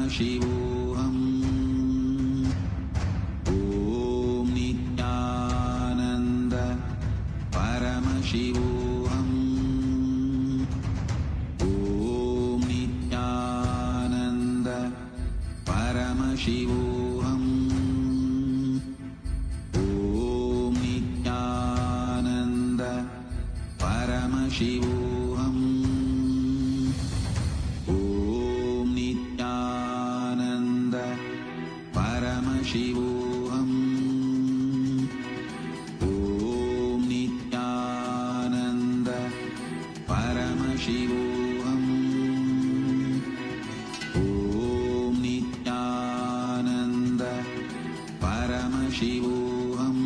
Shivoham. Om Nityananda Paramashivoham. Om Nityananda Paramashivoham. Om Nityananda Paramashivoham. Om Nityananda Paramashivoham. Om Nityananda Paramashivoham. Om Nityananda Paramashivoham.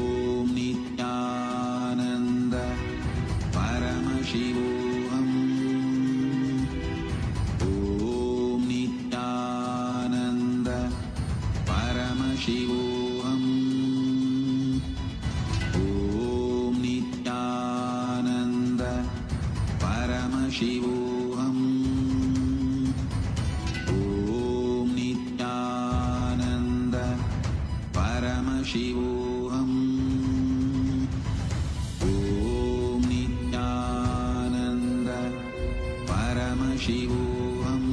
Om Nityananda Paramashivoham. Om Nityananda Paramashivoham. Om Nityananda Paramashivoham. Om Nityananda Paramashivoham. Om Nityananda Paramashivoham.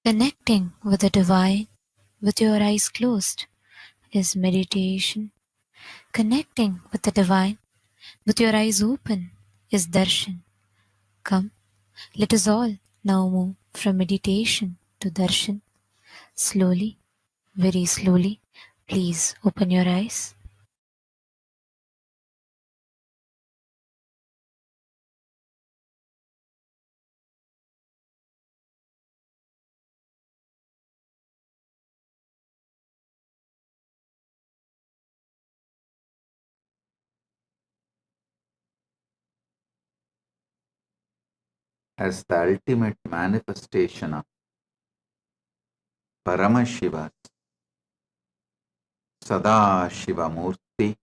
Connecting with the divine with your eyes closed is meditation. Connecting with the divine with your eyes open is darshan. Come, let us all now move from meditation to darshan. Slowly, very slowly, please open your eyes. As the ultimate manifestation of Paramashiva's Sadashiva Murti,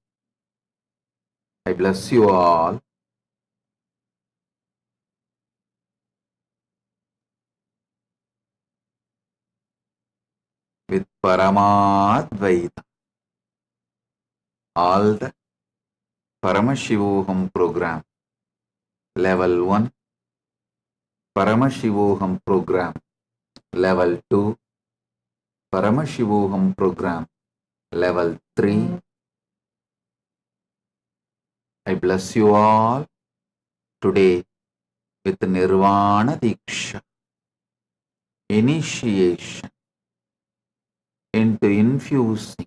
I bless you all with Paramadvaita, all the Paramashivoham program, level 1, Paramashivoham program, level 2, Paramashivoham program, level 3. I bless you all today with Nirvana Diksha, initiation into infusing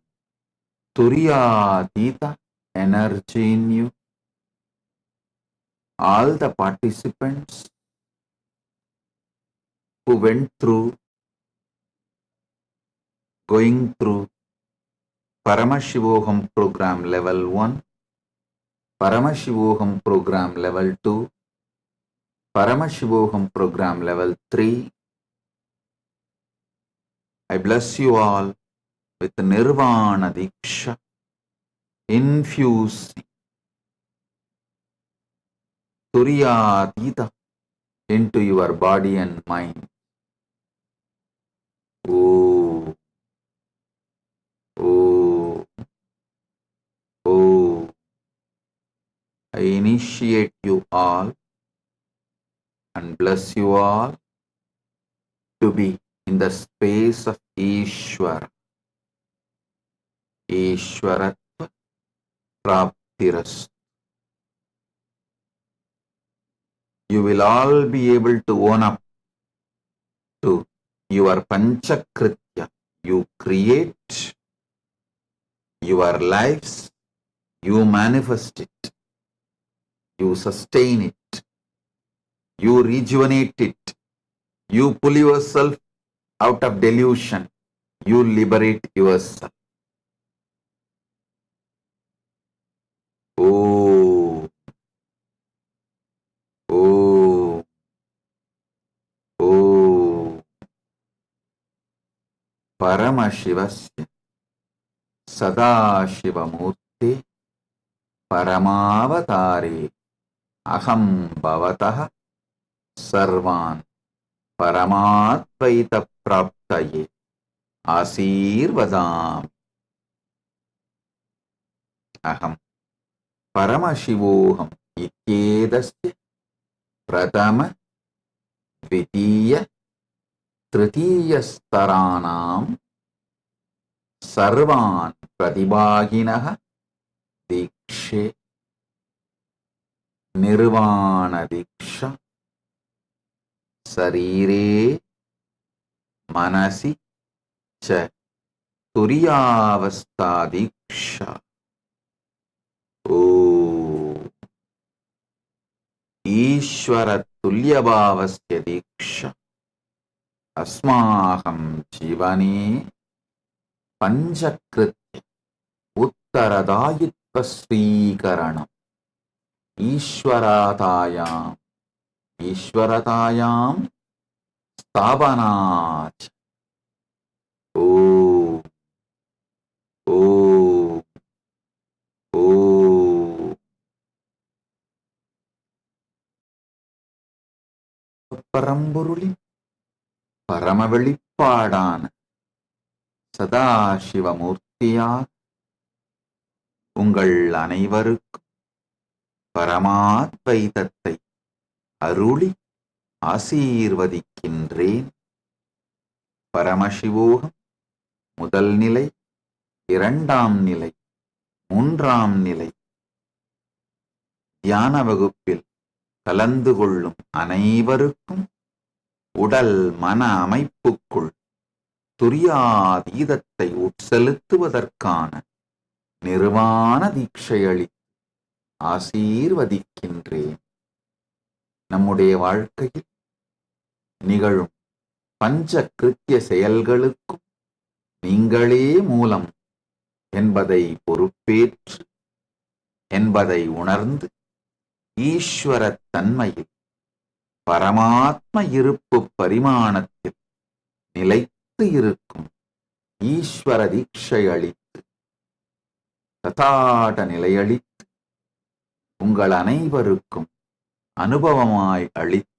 Turiyatita energy in you. All the participants who went through, going through Paramashivoham program level 1, Paramashivoham program level 2, Paramashivoham program level 3. I bless you all with Nirvana Diksha, infusing Turiyatita into your body and mind. Oh, oh, oh. I initiate you all and bless you all to be in the space of Ishvara, Ishvaratva Praptiras. You will all be able to own up to your Panchakritya. You create your lives, you manifest it, you sustain it, you rejuvenate it, you pull yourself out of delusion, you liberate yourself. Oh, oh, oh. परमशिवस्य सदाशिवमूर्ते परमावतारे अहं भवतः सर्वान् परमाद्वैतप्राप्तये आशीर्वदामि। अहं परमशिवोऽहम् इत्येतस्य प्रथम द्वितीय तृतीयस्तराणां सर्वान् प्रतिभागिनः दीक्षे। निर्वाणदीक्षा शरीरे मनसि च तुरीयावस्थादीक्षा। ओम ईश्वरतुल्यभावस्य दीक्षा। अस्माकं जीवने पञ्चकृत्य उत्तरदायित्वस्वीकरणम् ईश्वरतायां स्थापनाच। ओम ओम ओम। பரம்பொருளின் பரம வெளிப்பாடான சதாசிவமூர்த்தியாக உங்கள் அனைவருக்கும் பரமாத்வைதத்தை அருளி ஆசீர்வதிக்கின்றேன். பரமசிவோகம் முதல் நிலை, இரண்டாம் நிலை, மூன்றாம் நிலை தியான வகுப்பில் கலந்து கொள்ளும் அனைவருக்கும் உடல் மன அமைப்புக்குள் துரியாதீதத்தை உட்செலுத்துவதற்கான நிர்வாண தீட்சையளித்து ஆசீர்வதிக்கின்றேன். நம்முடைய வாழ்க்கையில் நிகழும் பஞ்ச கிருத்திய செயல்களுக்கும் நீங்களே மூலம் என்பதை பொறுப்பேற்று என்பதை உணர்ந்து ஈஸ்வரத் தன்மையில் பரமாத்ம இருப்பு பரிமாணத்தில் நிலைத்து இருக்கும் ஈஸ்வர தீட்சை அளித்து ததாட நிலையளித்து உங்கள் அனைவருக்கும் அனுபவமாய் அளித்து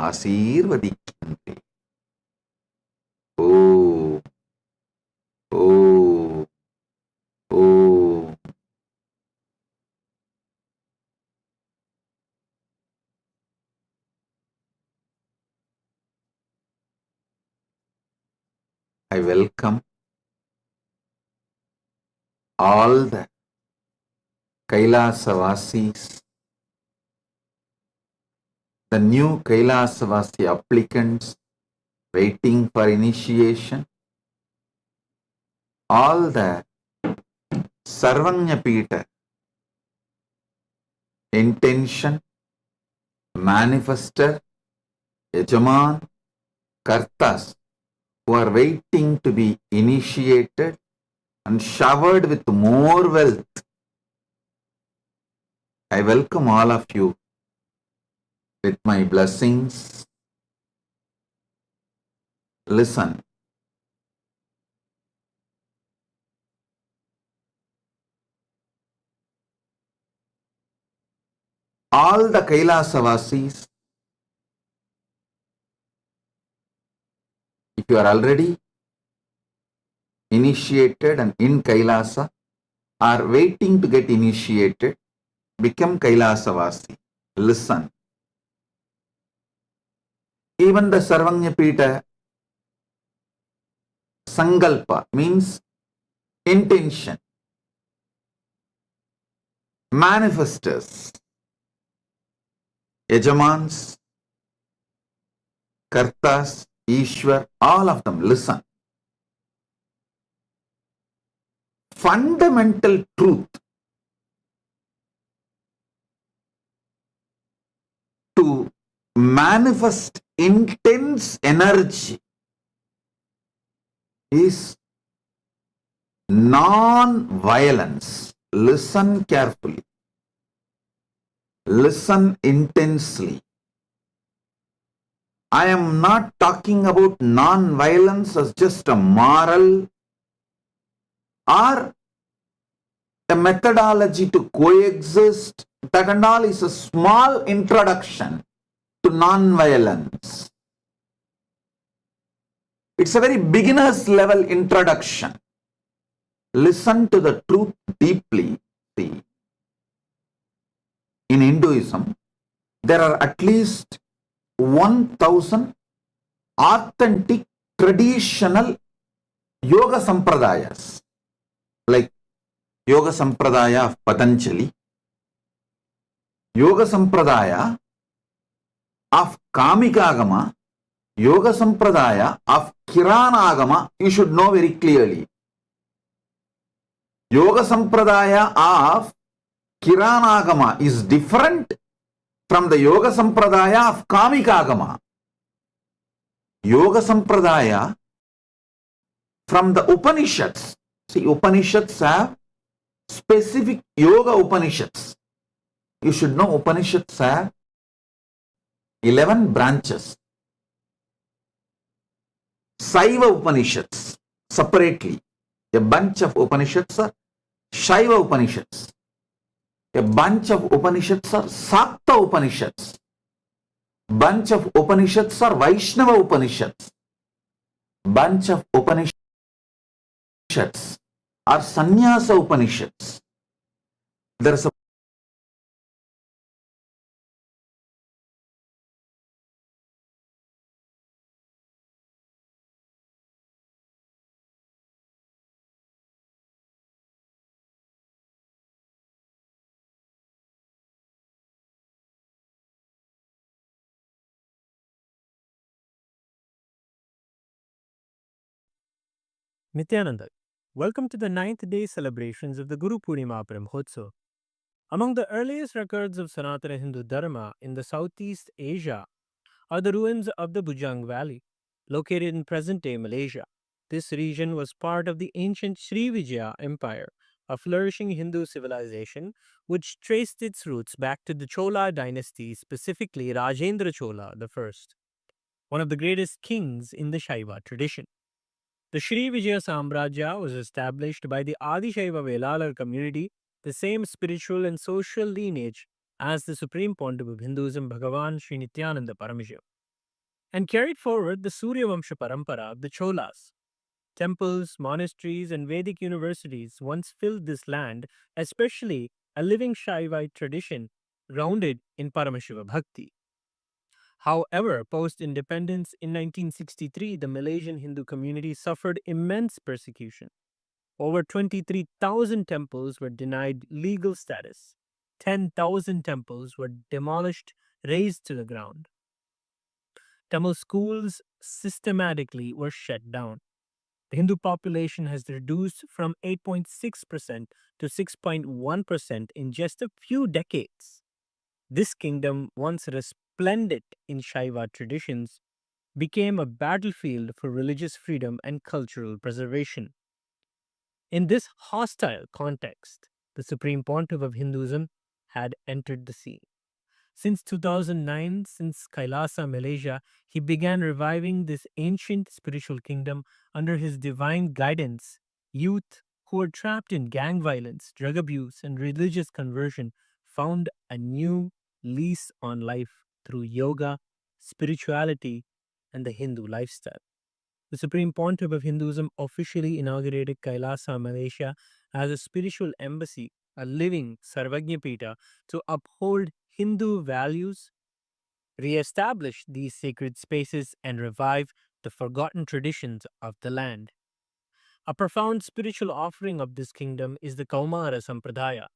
ஆசீர்வதிக்கின்றேன். ஓம் ஓம் ஓம். I welcome all the Kailasa-vasis, the new Kailasa-vasi applicants waiting for initiation, all the Sarvanyapita intention, manifester, Yajaman, Kartas who are waiting to be initiated and showered with more wealth. I welcome all of you with my blessings. Listen. All the Kailasa-vasis, if you are already initiated and in Kailasa, are waiting to get initiated, become Kailasa-vasi. Listen. Even the Sarvanyapita Sankalpa means intention. Manifestors, Yajamans, Kartas, Ishwar, all of them, listen. Fundamental truth to manifest intense energy is non-violence. Listen carefully. Listen intensely. I am not talking about non-violence as just a moral or a methodology to coexist. That and all is a small introduction to non-violence. It's a very beginner's level introduction. Listen to the truth deeply. See, in Hinduism, there are at least 1000 authentic traditional yoga sampradayas, like Yoga Sampradaya of Patanjali, Yoga Sampradaya of Kamikagama, Yoga Sampradaya of Kiranagama. You should know very clearly. Yoga Sampradaya of Kiranagama is different from the Yoga Sampradaya of Kamikagama. Yoga Sampradaya from the Upanishads. See, Upanishads have specific Yoga Upanishads. You should know Upanishads have 11 branches. Saiva Upanishads separately. A bunch of Upanishads are Shaiva Upanishads. A bunch of Upanishads are Sakta Upanishads. Bunch of Upanishads are Vaishnava Upanishads. Bunch of Upanishads are Sannyasa Upanishads. There is a Nityananda, welcome to the ninth day celebrations of the Guru Purnima Brahmotsav. Among the earliest records of Sanatana Hindu Dharma in the Southeast Asia are the ruins of the Bujang Valley, located in present-day Malaysia. This region was part of the ancient Srivijaya Empire, a flourishing Hindu civilization which traced its roots back to the Chola dynasty, specifically Rajendra Chola I, one of the greatest kings in the Shaiva tradition. The Sri Vijaya Samrajya was established by the Adi Shaiva Velalar community, the same spiritual and social lineage as the Supreme Pontiff of Hinduism, Bhagavan Sri Nityananda Parameshiva, and carried forward the Surya Vamsha Parampara of the Cholas. Temples, monasteries, and Vedic universities once filled this land, especially a living Shaivite tradition grounded in Paramashiva Bhakti. However, post-independence in 1963, the Malaysian Hindu community suffered immense persecution. Over 23,000 temples were denied legal status. 10,000 temples were demolished, razed to the ground. Tamil schools systematically were shut down. The Hindu population has reduced from 8.6% to 6.1% in just a few decades. This kingdom, once resplendent in Shaiva traditions, became a battlefield for religious freedom and cultural preservation. In this hostile context, the Supreme Pontiff of Hinduism had entered the scene. Since 2009, since Kailasa, Malaysia, he began reviving this ancient spiritual kingdom under his divine guidance. Youth who were trapped in gang violence, drug abuse, and religious conversion found a new lease on life through yoga, spirituality, and the Hindu lifestyle. The Supreme Pontiff of Hinduism officially inaugurated Kailasa, Malaysia as a spiritual embassy, a living Sarvajñapita to uphold Hindu values, re-establish these sacred spaces, and revive the forgotten traditions of the land. A profound spiritual offering of this kingdom is the Kaumara Sampradaya,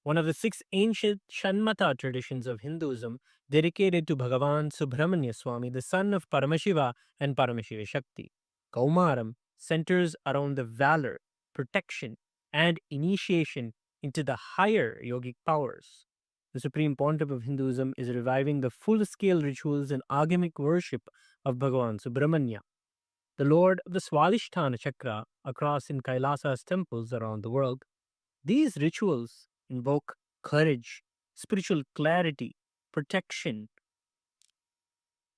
one of the 6 ancient Shanmata traditions of Hinduism dedicated to Bhagavan Subramanya Swami, the son of Paramashiva and Paramashiva Shakti. Kaumaram centers around the valor, protection, and initiation into the higher yogic powers. The Supreme Pontiff of Hinduism is reviving the full-scale rituals and agamic worship of Bhagavan Subramanya, the Lord of the Swadhisthana Chakra, across in Kailasa's temples around the world. These rituals invoke courage, spiritual clarity, protection,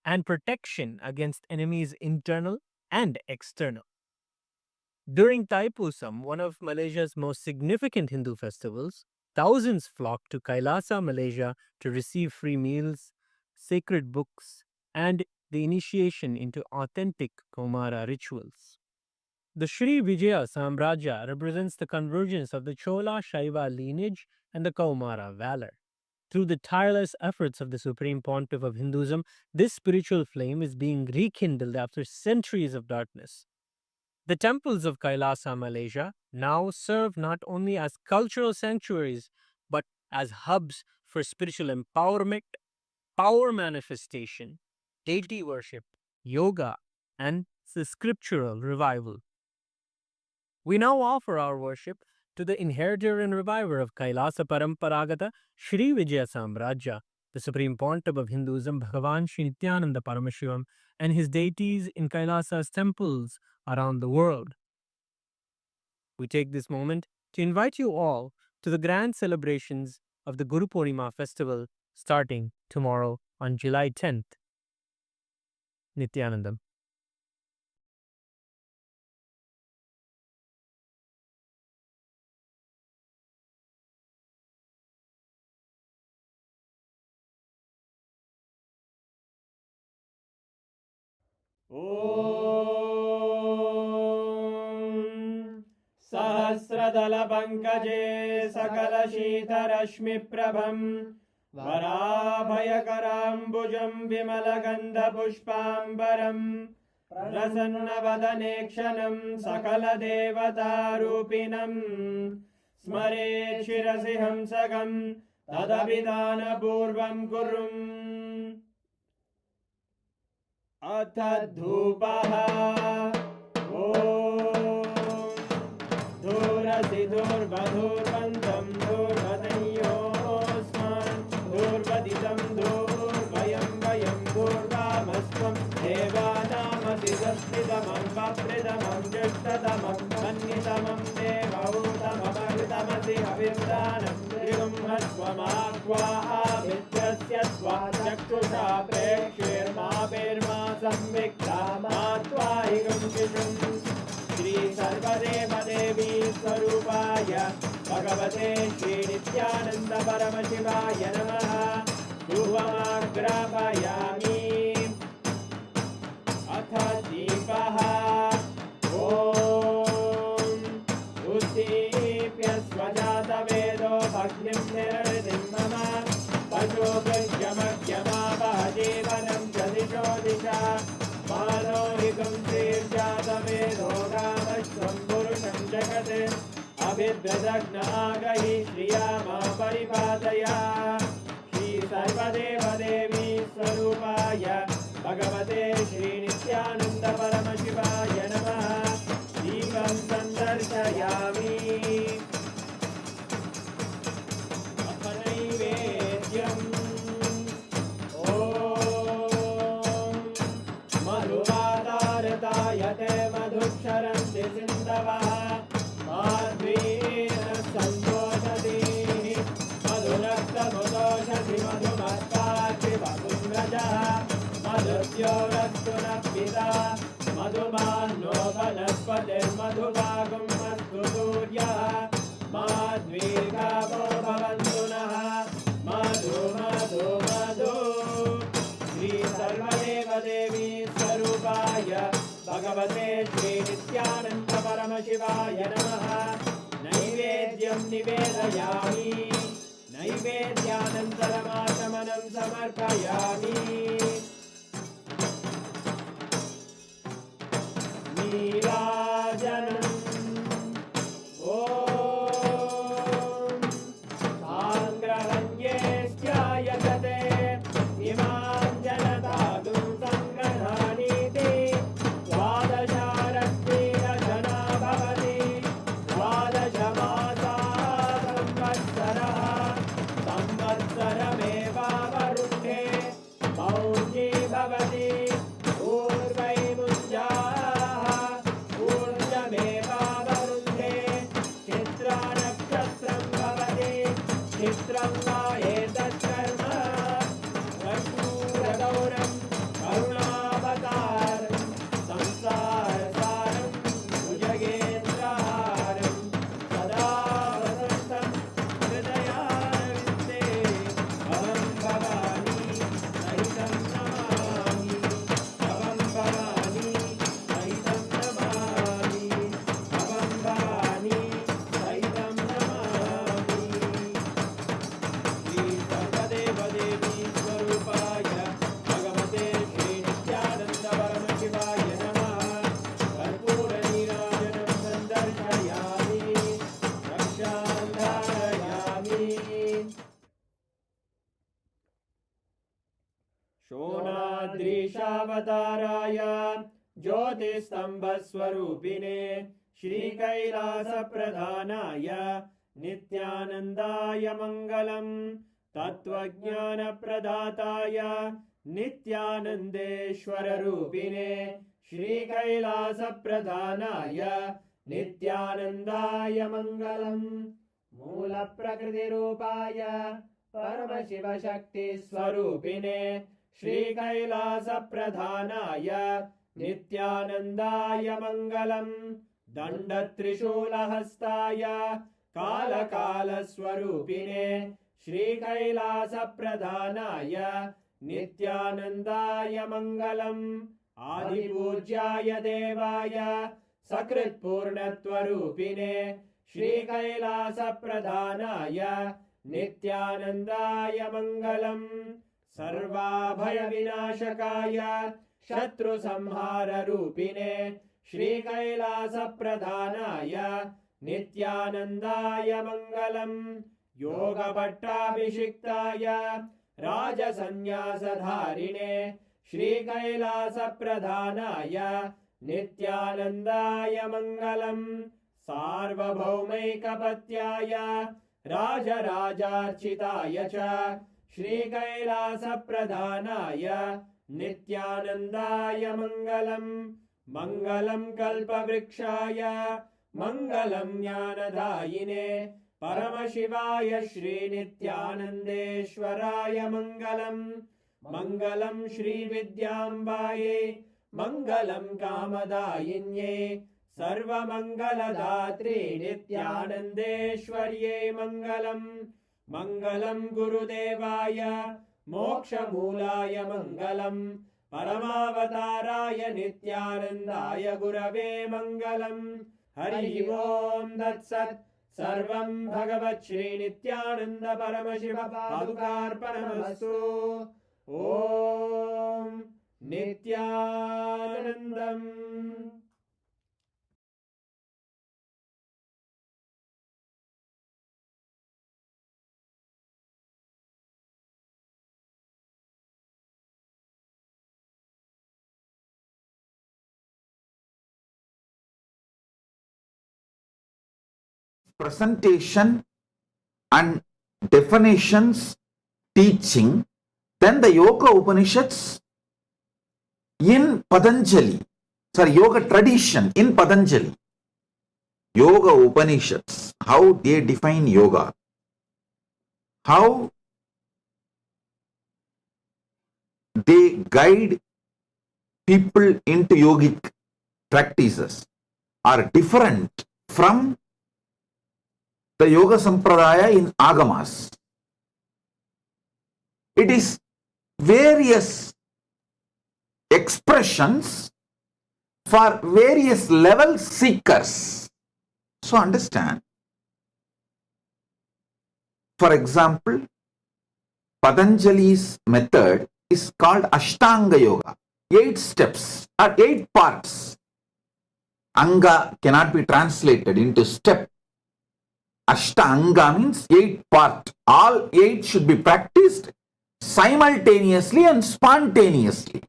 and protection against enemies internal and external. During Thaipusam, one of Malaysia's most significant Hindu festivals, thousands flock to Kailasa, Malaysia to receive free meals, sacred books, and the initiation into authentic Kaumara rituals. The Sri Vijaya Samrajya represents the convergence of the Chola Shaiva lineage and the Kaumara valor. Through the tireless efforts of the Supreme Pontiff of Hinduism, this spiritual flame is being rekindled after centuries of darkness. The temples of Kailasa, Malaysia, now serve not only as cultural sanctuaries, but as hubs for spiritual empowerment, power manifestation, deity worship, yoga, and scriptural revival. We now offer our worship to the inheritor and reviver of Kailasa Paramparagata, Sri Vijaya Samrajya, the Supreme Pontiff of Hinduism, Bhagavan Sri Nityananda Paramashivam, and his deities in Kailasa's temples around the world. We take this moment to invite you all to the grand celebrations of the Guru Purnima festival starting tomorrow on July 10th. Nityanandam. ॐ सहस्रदलपङ्कजे सकलशीतरश्मिप्रभम् वराभयकराम्बुजं विमलगन्धपुष्पाम्बरम् प्रसन्नवदने क्षणं सकलदेवतारूपिणम् स्मरेत् शिरसि हंसकं तदभिधानपूर्वं कुर्वन् अथ धूपः ॐ धूरसि धूर्वधूर्वन्तं धूर्वदयोस्मान् धूर्वदितं धूर्वयं वयं धूर्वामस्त्वं देवानामसि संस्थितमं वप्रतमं ज्येष्ठतमं मन्यतमं देवहूतममृतमसि हविर्दानं त्रिगुंहस्वमाक्वाः मित्रस्य त्वा चक्षुषा प्रेक्षेर्मा संविक्ता मात्वाहिगं शिशुम् श्री सर्वदेवदेवी स्वरूपाय भगवते श्री नित्यानन्द परमशिवाय नमः धूपमाग्रापयामि अथ दीपः ॐ उद्दीप्य स्वजातवेदो भग्निं निर्वृतिं मम पशुभृत्यमज्ञमापः जीवनं च दिशो दिशा मानोहिकं श्रीर्जातवेदो रामश्वं पुरुषं जगत् अभिभ्रदग्नागहि श्रिया मा परिपातया श्री सर्वदेवदेवी स्वरूपाय भगवते श्री नित्यानन्द परमशिवाय नमः दीपं सन्दर्शयामि अथ नैवेद्यम् ॐ मधुवातारतायते मधुक्षरन्ति सिन्धवः माध्वीन सन्तोषति मधुरक्तमुदोषति मधुमत्पाति वपुन्द्रजः मधुद्योरस्तु नः पिता मधुमान्नो वनस्पतिर्मधुभागं अस्तु सूर्यः माध्वीर्गावो भवन्तु नः मधु मधु मधु श्री सर्वदेवदेवी स्वरूपाय भगवते श्री नित्यानन्द परमशिवाय नमः नैवेद्यं निवेदयामि नैवेद्यानन्तरमाचमनं समर्पयामि नीराजनम् ॐ साङ्ग्रहण्ये स्यायतते इमां जनतागुं सङ्ग्रहाणीति द्वादशारत्नेन जना भवति द्वादशमासा संवत्सरः संवत्सरमेवावरुद्धे मौञ्जी भवति पूर्वैमुञ्जाः दशावताराय ज्योतिस्तम्भस्वरूपिणे श्रीकैलासप्रधानाय नित्यानन्दाय मङ्गलम् तत्त्वज्ञानप्रदाताय नित्यानन्देश्वररूपिणे श्रीकैलासप्रधानाय नित्यानन्दाय मङ्गलम् मूलप्रकृतिरूपाय परमशिवशक्तिस्वरूपिणे श्रीकैलासप्रधानाय नित्यानन्दाय मङ्गलम् दण्डत्रिशूलहस्ताय कालकालस्वरूपिणे श्रीकैलासप्रधानाय नित्यानन्दाय मङ्गलम् आदिपूज्याय देवाय सकृत्पूर्णत्वरूपिणे श्रीकैलासप्रधानाय नित्यानन्दाय मङ्गलम् सर्वाभयविनाशकाय शत्रुसंहाररूपिणे श्रीकैलासप्रधानाय नित्यानन्दाय मङ्गलम् योगभट्टाभिषिक्ताय राजसन्न्यासधारिणे श्रीकैलासप्रधानाय नित्यानन्दाय मङ्गलम् सार्वभौमैकपत्याय राजराजार्चिताय च श्रीकैलासप्रधानाय नित्यानन्दाय मङ्गलम् मङ्गलम् कल्पवृक्षाय मङ्गलम् ज्ञानदायिने परमशिवाय श्रीनित्यानन्देश्वराय मङ्गलम् मङ्गलम् श्रीविद्याम्बायै मङ्गलम् कामदायिन्यै सर्वमङ्गलदात्रे नित्यानन्देश्वर्यै मङ्गलम् मङ्गलम् गुरुदेवाय मोक्षमूलाय मङ्गलम् परमावताराय नित्यानन्दाय गुरवे मङ्गलम् हरि ओम् तत्सत् सर्वं भगवत् श्रीनित्यानन्द परमशिव पादुकार्पणमस्तु ॐ नित्यानन्दम् presentation and definitions, teaching, then the Yoga Upanishads in Patanjali, Yoga tradition in Patanjali, Yoga Upanishads, how they define yoga, how they guide people into yogic practices are different from the yoga sampradaya in agamas. It is various expressions for various level seekers. So understand. For example, Patanjali's method is called Ashtanga Yoga. 8 steps or 8 parts. Anga cannot be translated into step. Ashtanga means 8 part. All 8 should be practiced simultaneously and spontaneously.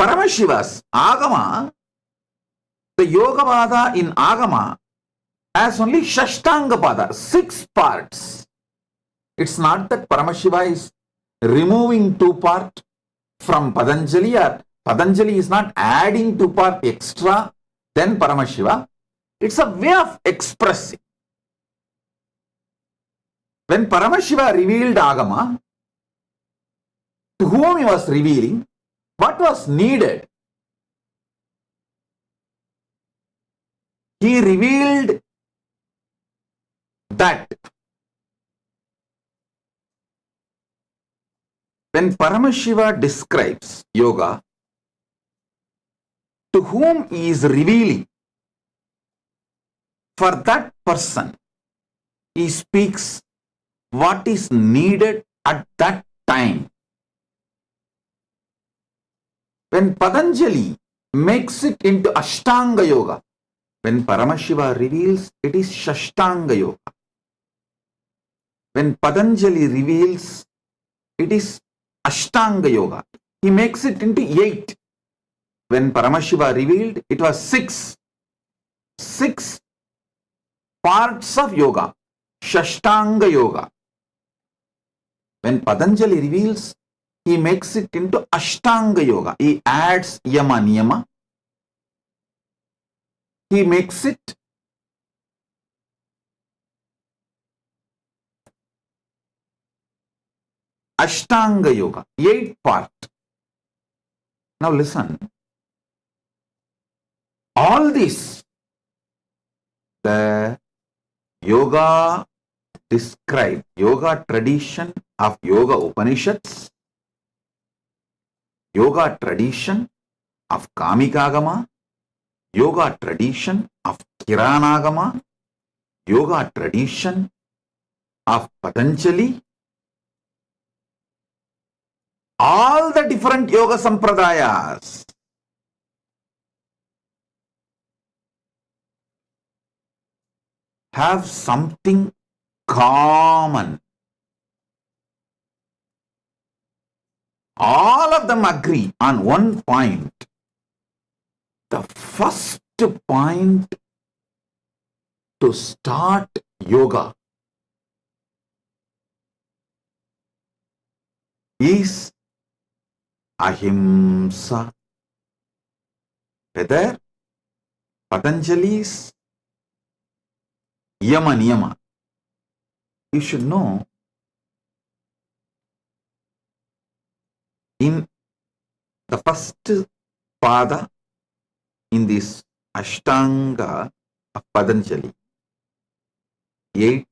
Paramashiva's Agama, the Yoga Pada in Agama has only Shashtanga Pada, 6 parts. It's not that Paramashiva is removing 2 parts from Patanjali, or Patanjali is not adding 2 parts extra. Then Paramashiva, it's a way of expressing. When Paramashiva revealed Agama, to whom he was revealing, what was needed? He revealed that when Paramashiva describes yoga, to whom he is revealing, for that person, he speaks what is needed at that time. When Patanjali makes it into Ashtanga Yoga, when Paramashiva reveals, it is Shashtanga Yoga. When Patanjali reveals it is Ashtanga Yoga. He makes it into 8. When Paramashiva revealed, it was 6. 6 parts of yoga. Shashtanga Yoga. When Patanjali reveals, he makes it into Ashtanga Yoga. He adds Yama Niyama. He makes it Ashtanga Yoga, 8 part. Now listen, all this, the yoga described, yoga tradition of Yoga Upanishads, yoga tradition of Kamikagama, yoga tradition of Kiranagama, yoga tradition of Patanjali, all the different yoga sampradayas have something common. All of them agree on one point. The first point to start yoga is Ahimsa. Whether Patanjali's Yama Niyama, you should know, in the first pada in this Ashtanga of Patanjali, 8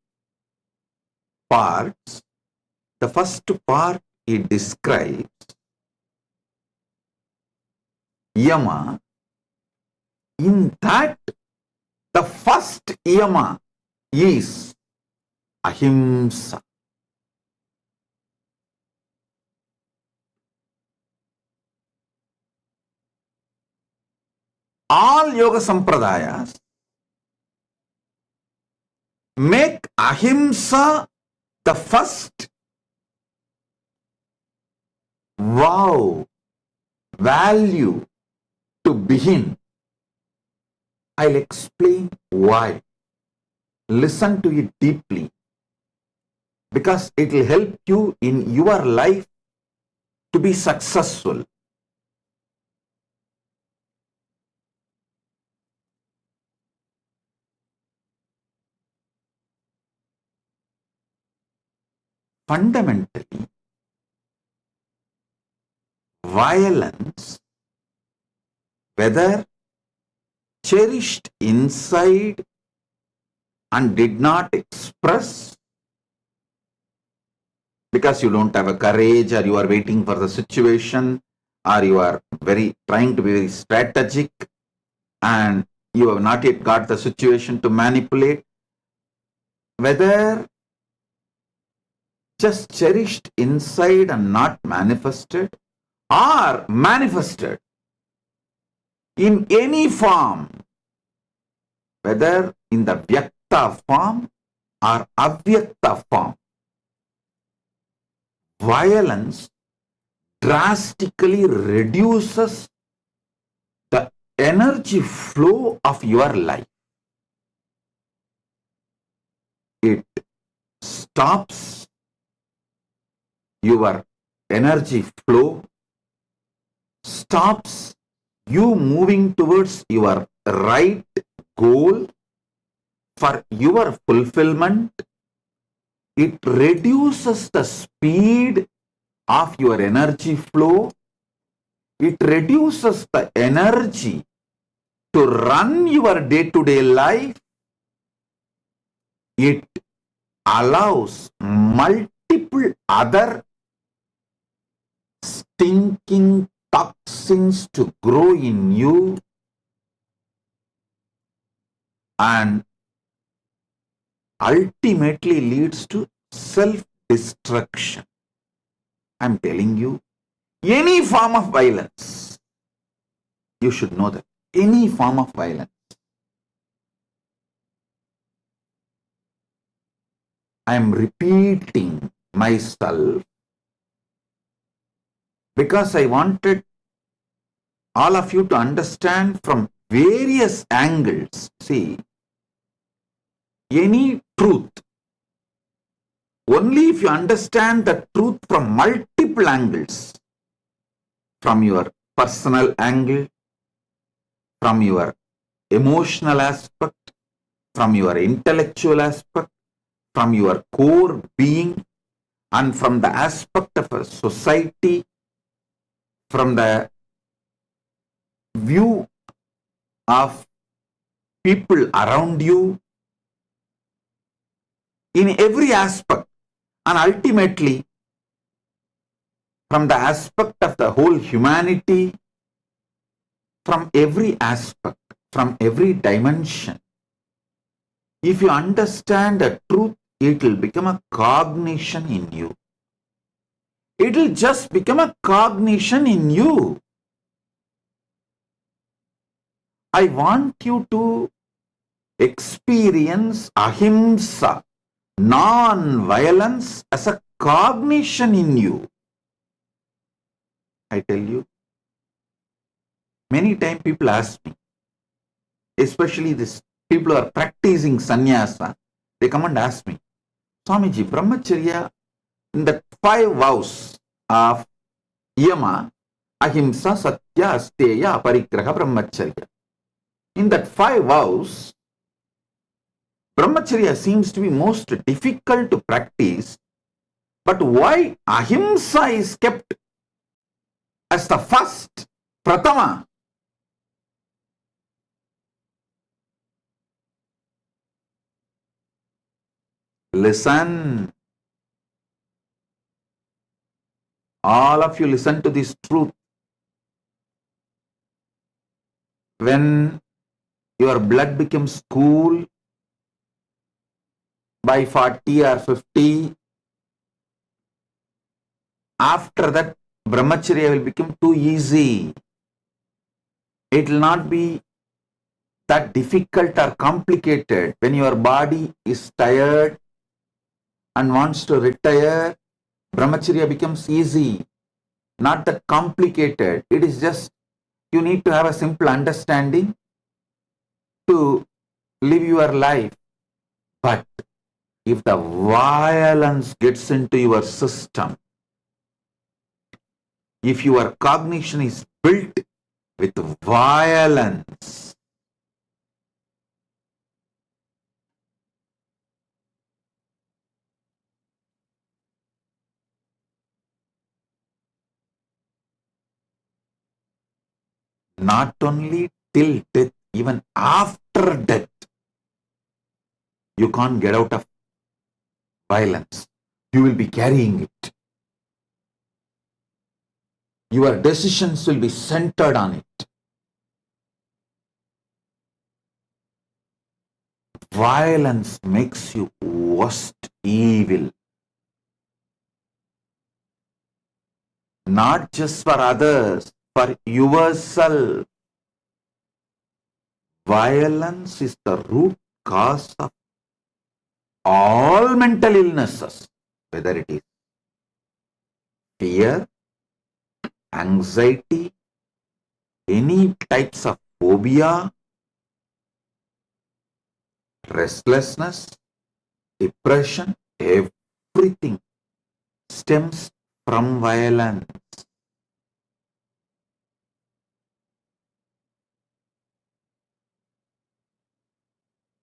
parts, the first part he describes Yama. In that, the first Yama is Ahimsa. All yoga sampradayas make Ahimsa the first value to begin. I'll explain why. Listen to it deeply, because it will help you in your life to be successful. Fundamentally, violence, whether cherished inside and did not express because you don't have a courage, or you are waiting for the situation, or you are trying to be very strategic and you have not yet got the situation to manipulate, whether just cherished inside and not manifested, or manifested in any form, whether in the Vyakta form or Avyakta form, violence drastically reduces the energy flow of your life. It stops your energy flow, stops you moving towards your right goal for your fulfillment. It reduces the speed of your energy flow. It reduces the energy to run your day-to-day life. It allows multiple other stinking toxins to grow in you, and ultimately leads to self-destruction. I'm telling you, any form of violence, you should know that, any form of violence, I am repeating myself, because I wanted all of you to understand from various angles. See, any truth, only if you understand the truth from multiple angles, from your personal angle, from your emotional aspect, from your intellectual aspect, from your core being, and from the aspect of a society, from the view of people around you, in every aspect, and ultimately from the aspect of the whole humanity, from every aspect, from every dimension. If you understand the truth, it will become a cognition in you. It will just become a cognition in you. I want you to experience Ahimsa, non-violence, as a cognition in you. I tell you, many times people ask me, especially this people who are practicing sannyasa, they come and ask me, Swamiji, brahmacharya, in the 5 vows of yama, ahimsa, satya, asteya, aparigraha, brahmacharya. In that 5 vows, brahmacharya seems to be most difficult to practice, but why ahimsa is kept as the first, pratama? Listen. All of you listen to this truth. When your blood becomes cool by 40 or 50, after that brahmacharya will become too easy. It will not be that difficult or complicated. When your body is tired and wants to retire, brahmacharya becomes easy, not that complicated. It is just, you need to have a simple understanding to live your life. But if the violence gets into your system, if your cognition is built with violence, not only till death, even after death, you can't get out of violence. You will be carrying it. Your decisions will be centered on it. Violence makes you worst evil. Not just for others, for yourself. Violence is the root cause of all mental illnesses, whether it is fear, anxiety, any types of phobia, restlessness, depression, everything stems from violence.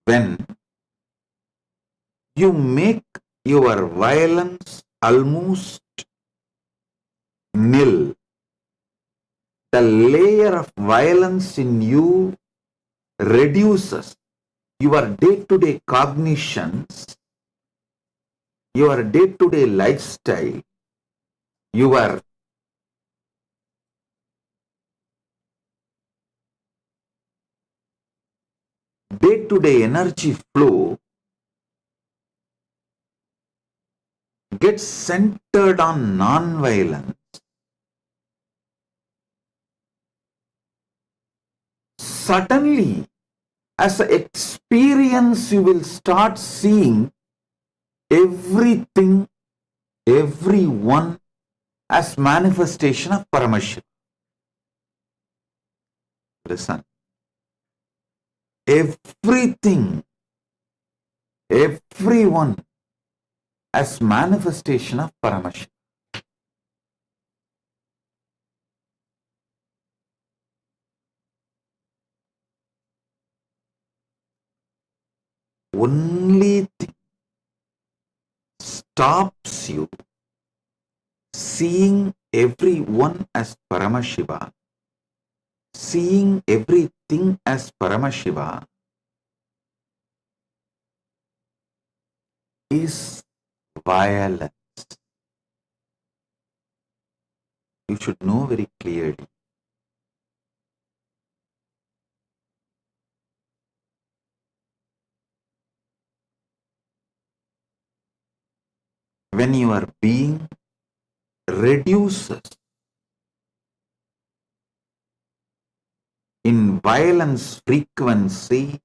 When you make your violence almost nil, the layer of violence in you reduces. Your day-to-day cognitions, your day-to-day lifestyle, your day-to-day energy flow gets centered on non-violence. Suddenly, as an experience, you will start seeing everything, everyone as manifestation of Paramashiva. Listen. Everything, everyone as manifestation of Paramashiva. Only thing stops you seeing everyone as Paramashiva, seeing everything as Paramashiva, is violence. You should know very clearly. When your being reduces in violence frequency,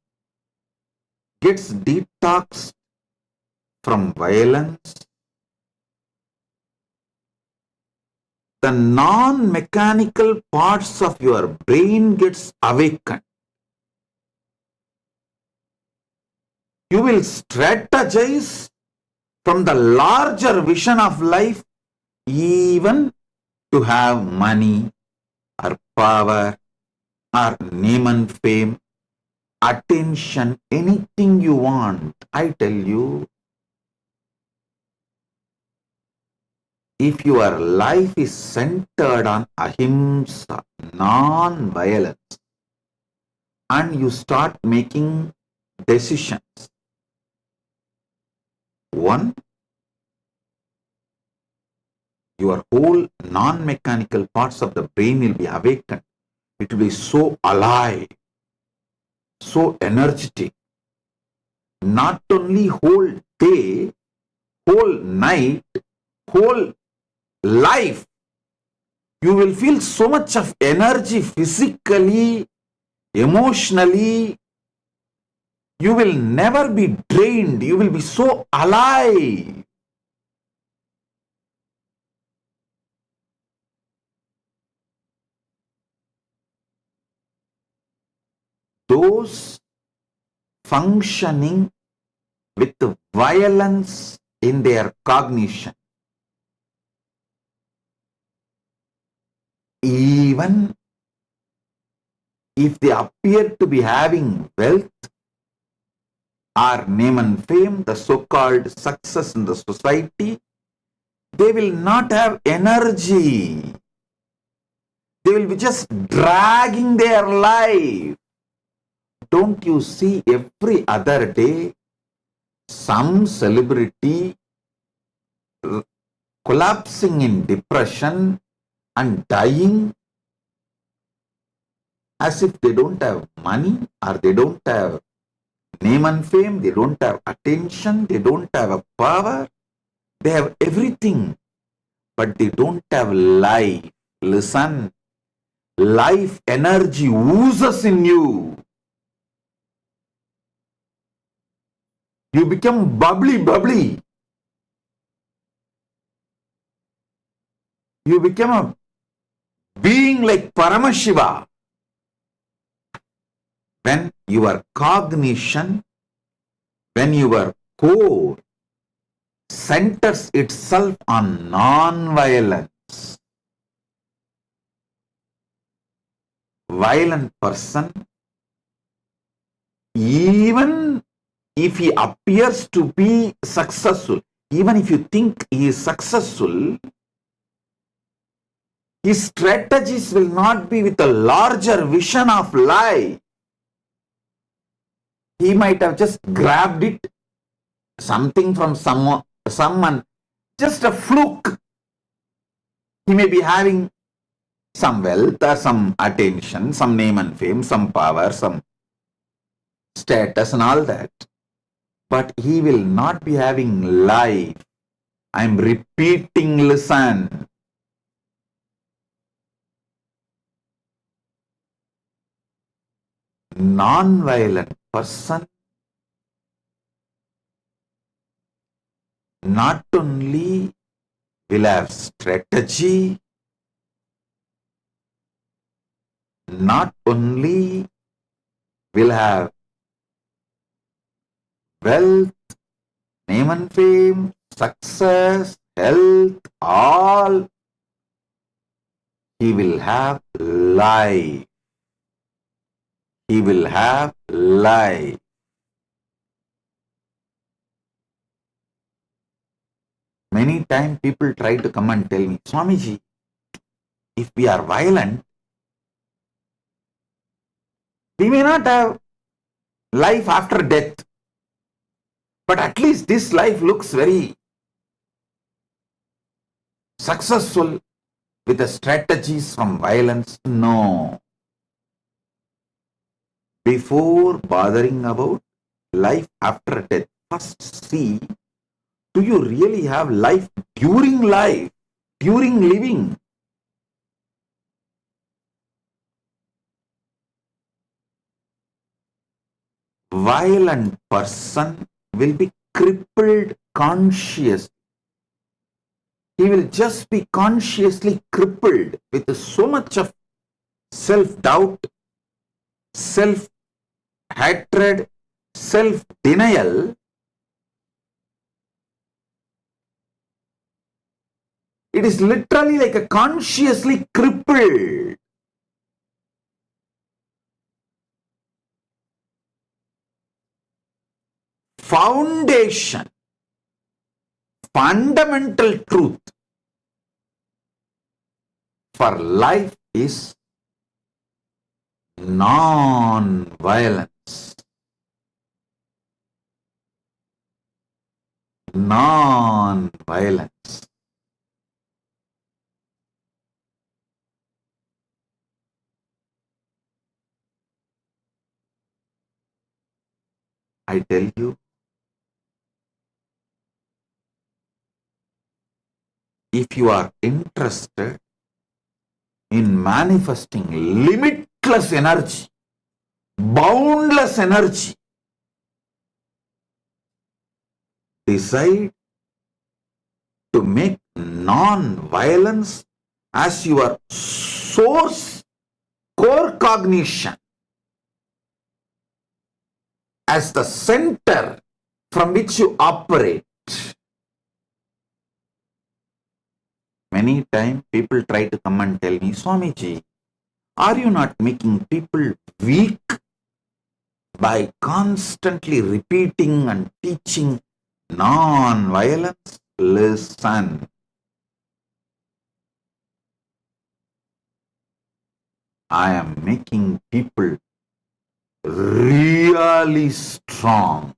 gets detoxed from violence, the non-mechanical parts of your brain gets awakened. You will strategize from the larger vision of life, even to have money or power or name and fame, attention, anything you want. I tell you, if your life is centered on Ahimsa, non-violence, and you start making decisions, one, your whole non-mechanical parts of the brain will be awakened. It will be so alive, so energetic. Not only whole day, whole night, whole life, you will feel so much of energy physically, emotionally. You will never be drained. You will be so alive. Those functioning with violence in their cognition, even if they appear to be having wealth or name and fame, the so-called success in the society, they will not have energy. They will be just dragging their life. Don't you see every other day some celebrity collapsing in depression and dying as if they don't have money or they don't have name and fame, they don't have attention, they don't have a power, they have everything, but they don't have life. Listen, life energy oozes in you. You become bubbly. You become a being like Paramashiva. When your cognition, when your core centers itself on non-violence, violent person, even if he appears to be successful, even if you think he is successful, his strategies will not be with a larger vision of life. He might have just grabbed it, something from someone, just a fluke. He may be having some wealth or some attention, some name and fame, some power, some status and all that. But he will not be having life. I am repeating, listen. Non-violent person not only will have strategy, not only will have wealth, name and fame, success, health, all, he will have life. He will have life. Many times people try to come and tell me, Swamiji, if we are violent, we may not have life after death, but at least this life looks very successful with the strategies from violence. No. Before bothering about life after death, first see, do you really have life, during living? Violent person will be crippled conscious. He will just be consciously crippled with so much of self-doubt, self-hatred, self-denial. It is literally like a consciously crippled. Foundation, fundamental truth for life is non-violence. Non-violence. I tell you, if you are interested in manifesting limitless energy, boundless energy, decide to make non-violence as your source, core cognition, as the center from which you operate. Many times people try to come and tell me, Swamiji, are you not making people weak by constantly repeating and teaching non-violence? Listen. I am making people really strong.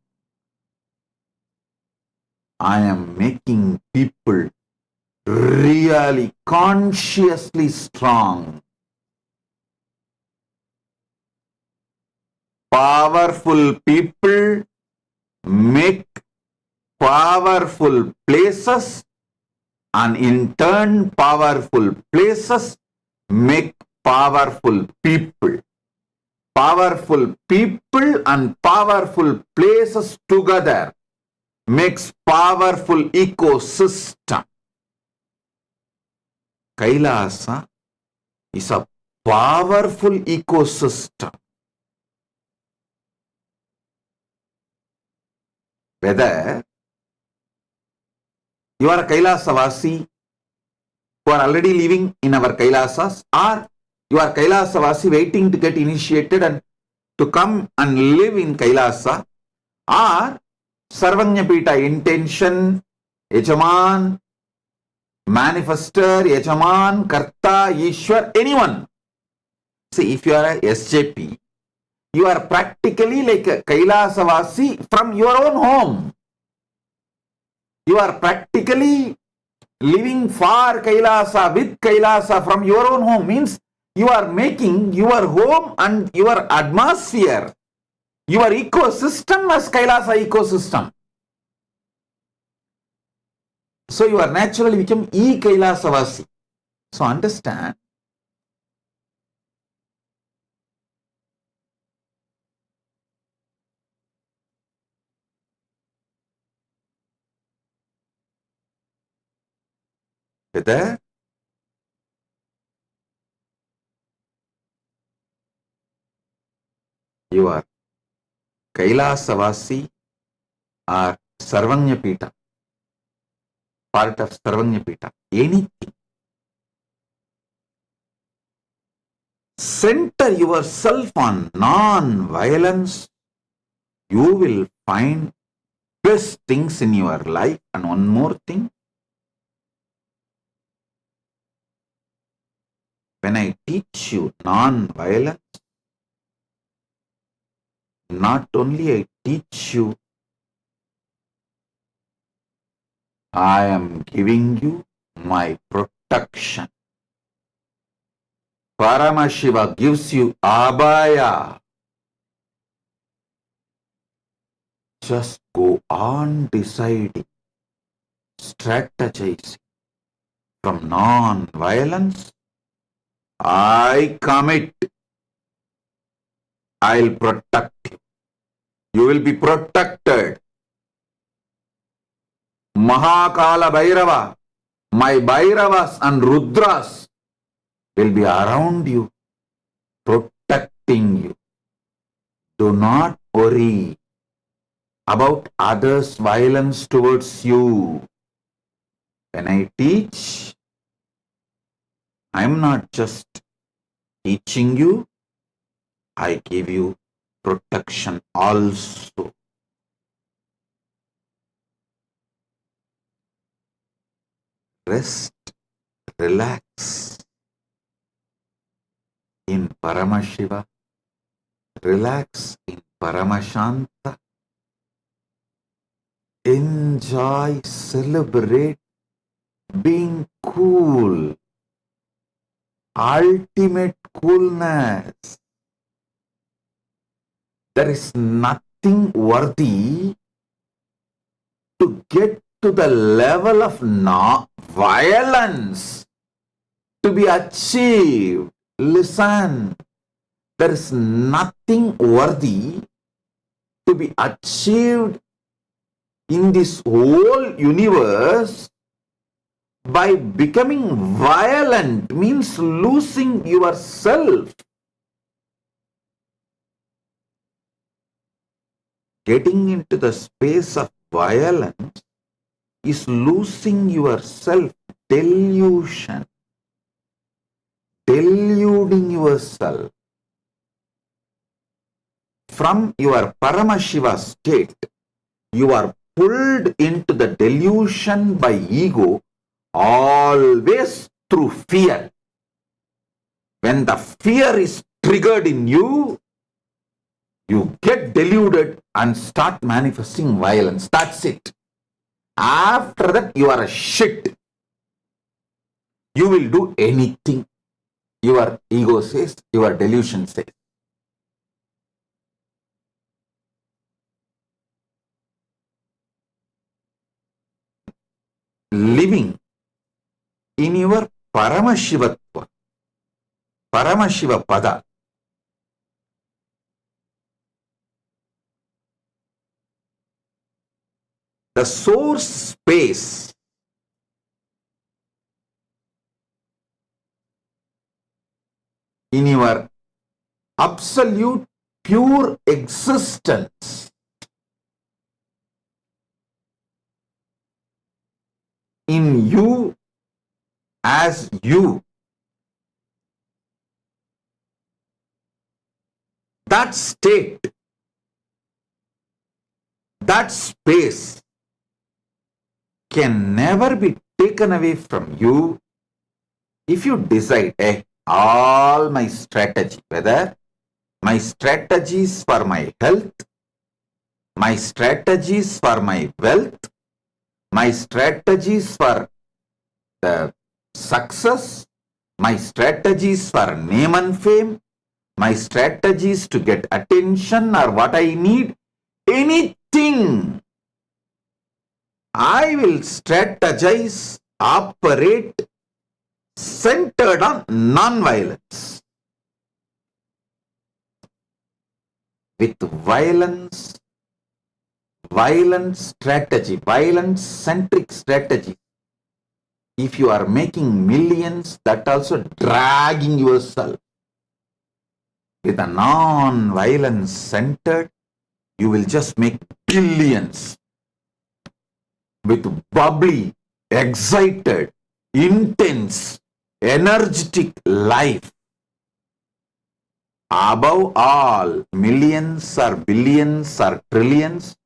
I am making people really consciously strong. Powerful people make powerful places, and in turn, powerful places make powerful people. Powerful people and powerful places together makes powerful ecosystem. Kailasa is a powerful ecosystem. Whether you are a Kailasavasi who are already living in our Kailasas, or you are Kailasavasi waiting to get initiated and to come and live in Kailasa, or Sarvanyapita intention, Yajaman, manifester, Yajaman, Karta, Ishwar, anyone. See, if you are a SJP, you are practically like a Kailasavasi from your own home. You are practically living for Kailasa, with Kailasa from your own home. Means you are making your home and your atmosphere, your ecosystem as Kailasa ecosystem. So you are naturally become e-Kailasavasi. So understand, whether you are Kailasavasi or Sarvanyapita, part of Sarvanyapita, anything. Center yourself on non-violence, you will find best things in your life. And one more thing, when I teach you non-violence, not only I teach you, I am giving you my protection. Paramashiva gives you abhaya. Just go on deciding, strategizing. From non-violence, I commit. I'll protect you. You will be protected. Mahakala Bhairava, my Bhairavas and Rudras will be around you, protecting you. Do not worry about others' violence towards you. When I teach, I'm not just teaching you, I give you protection also. Rest, relax in Paramashiva, relax in Paramashanta, enjoy, celebrate being cool, ultimate coolness. There is nothing worthy to get to the level of violence to be achieved. Listen, there is nothing worthy to be achieved in this whole universe by becoming violent, means losing yourself. Getting into the space of violence is losing yourself, delusion, deluding yourself. From your Paramashiva state, you are pulled into the delusion by ego, always through fear. When the fear is triggered in you, you get deluded and start manifesting violence. That's it. After that, you are a shit. You will do anything your ego says, your delusion says. Living in your Paramashivatva, Paramashiva Pada, the source space in your absolute pure existence, in you as you, that state, that space can never be taken away from you if you decide, all my strategy, whether my strategies for my health, my strategies for my wealth, my strategies for the success, my strategies for name and fame, my strategies to get attention or what I need, anything, I will strategize, operate centered on non-violence. With violence, violent strategy, violence-centric strategy, if you are making millions, that also dragging yourself. With a non-violence centered, you will just make billions. With bubbly, excited, intense, energetic life. Above all, millions or billions or trillions,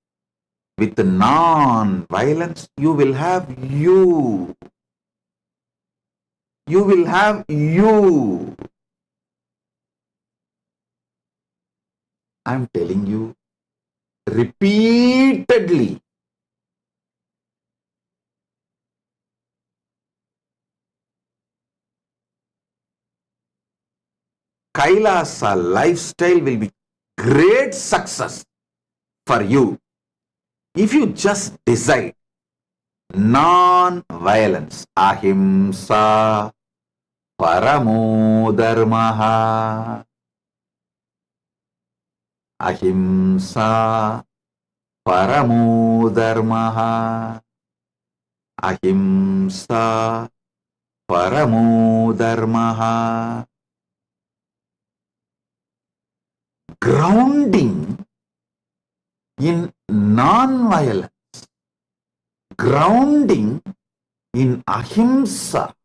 with non-violence, you will have you. You will have you. I am telling you repeatedly. Kailasa lifestyle will be great success for you if you just decide non-violence. Ahimsa paramo dharmaha. Ahimsa paramo dharmaha. Ahimsa paramo dharmaha. Grounding in non-violence, grounding in ahimsa,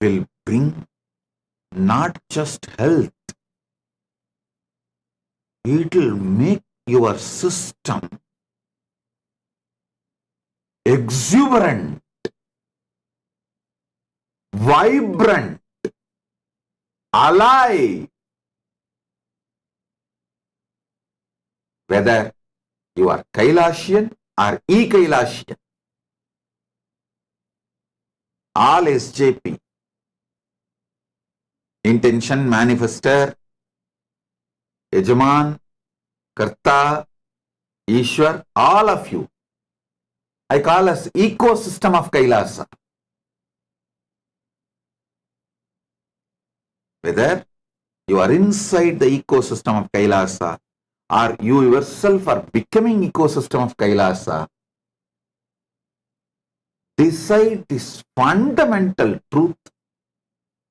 will bring not just health, it will make your system exuberant, vibrant, alive. Whether you are Kailasian or E-Kailasian, all SJP, intention manifester, Yajaman, Karta, Ishwar, all of you, I call as ecosystem of Kailasa. Whether you are inside the ecosystem of Kailasa or you yourself are becoming ecosystem of Kailasa, decide this fundamental truth.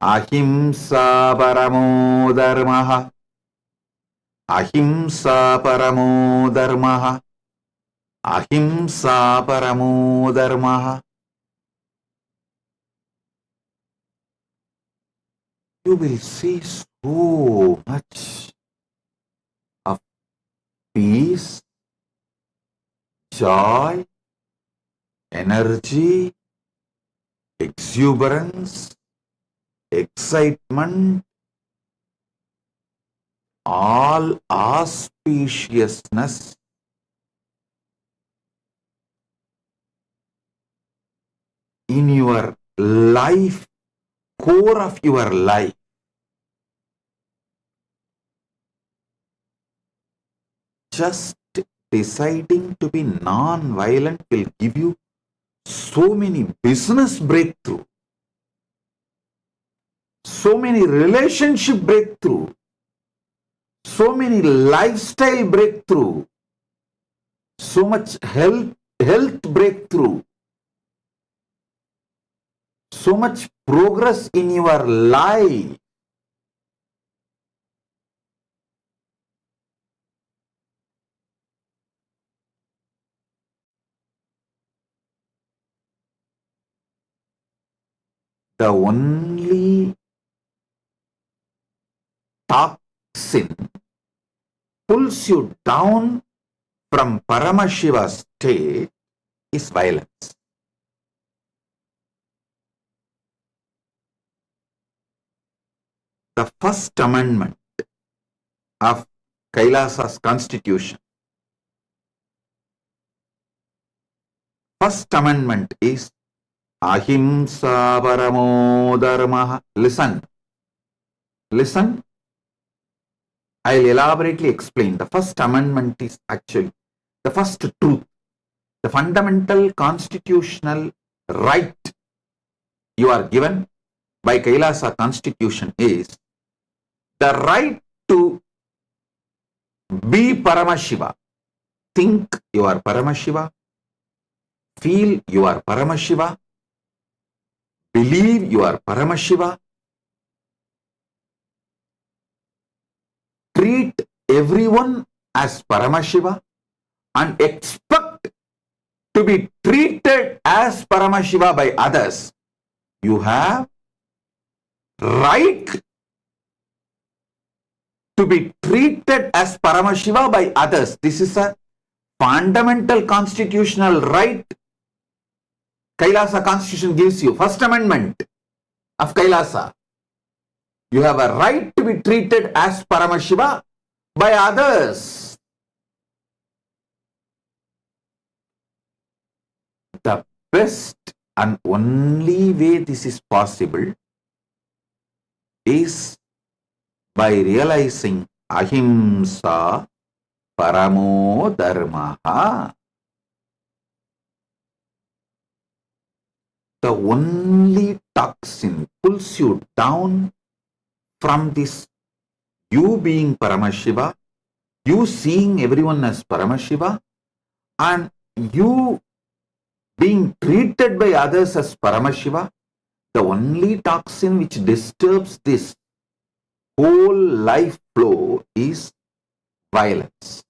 Ahimsa paramo dharmaha. Ahimsa paramo dharmaha. Ahimsa paramo dharmaha. You will see so much of peace, joy, energy, exuberance, excitement, all auspiciousness in your life, core of your life. Just deciding to be non-violent will give you so many business breakthrough, so many relationship breakthrough, so many lifestyle breakthrough, so much health breakthrough, so much progress in your life. The only toxin pulls you down from Paramashiva state is violence. The first amendment of Kailasa's constitution, first amendment is Ahimsa paramo dharmaha. Listen. I'll elaborately explain. The first amendment is actually the first truth, the fundamental constitutional right you are given by Kailasa constitution is the right to Be Paramashiva. Think you are Paramashiva. Feel you are Paramashiva. Believe you are Paramashiva. Treat everyone as Paramashiva and expect to be treated as Paramashiva by others. You have right to be treated as Paramashiva by others. This is a fundamental constitutional right Kailasa constitution gives you. First Amendment of Kailasa. You have a right to be treated as Paramashiva by others. The best and only way this is possible is by realizing Ahimsa Paramo Dharmaha. The only toxin pulls you down from this you being Paramashiva, you seeing everyone as Paramashiva, and you being treated by others as Paramashiva. The only toxin which disturbs this whole life flow is violence.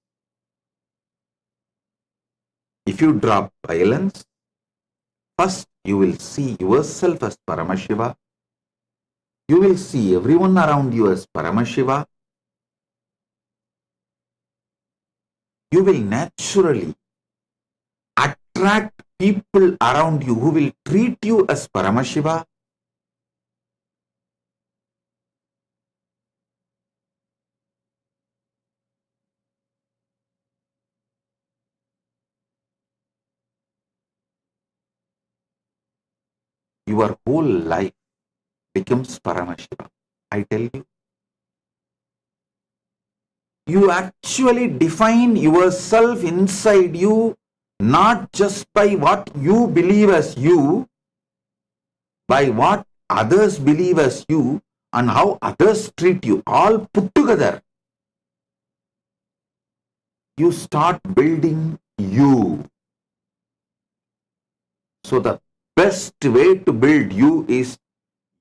If you drop violence, first you will see yourself as Paramashiva. You will see everyone around you as Paramashiva. You will naturally attract people around you who will treat you as Paramashiva. Your whole life becomes Paramashiva. I tell you, you actually define yourself inside you not just by what you believe as you, by what others believe as you and how others treat you, all put together. You start building you. So the best way to build you is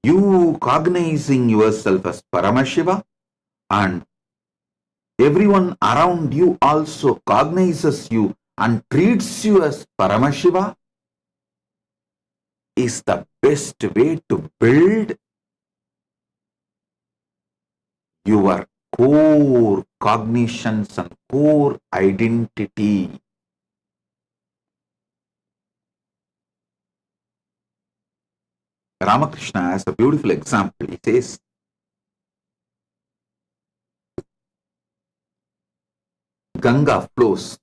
you cognizing yourself as Paramashiva, and everyone around you also cognizes you and treats you as Paramashiva, is the best way to build your core cognitions and core identity. Ramakrishna has a beautiful example. He says, Ganga flows.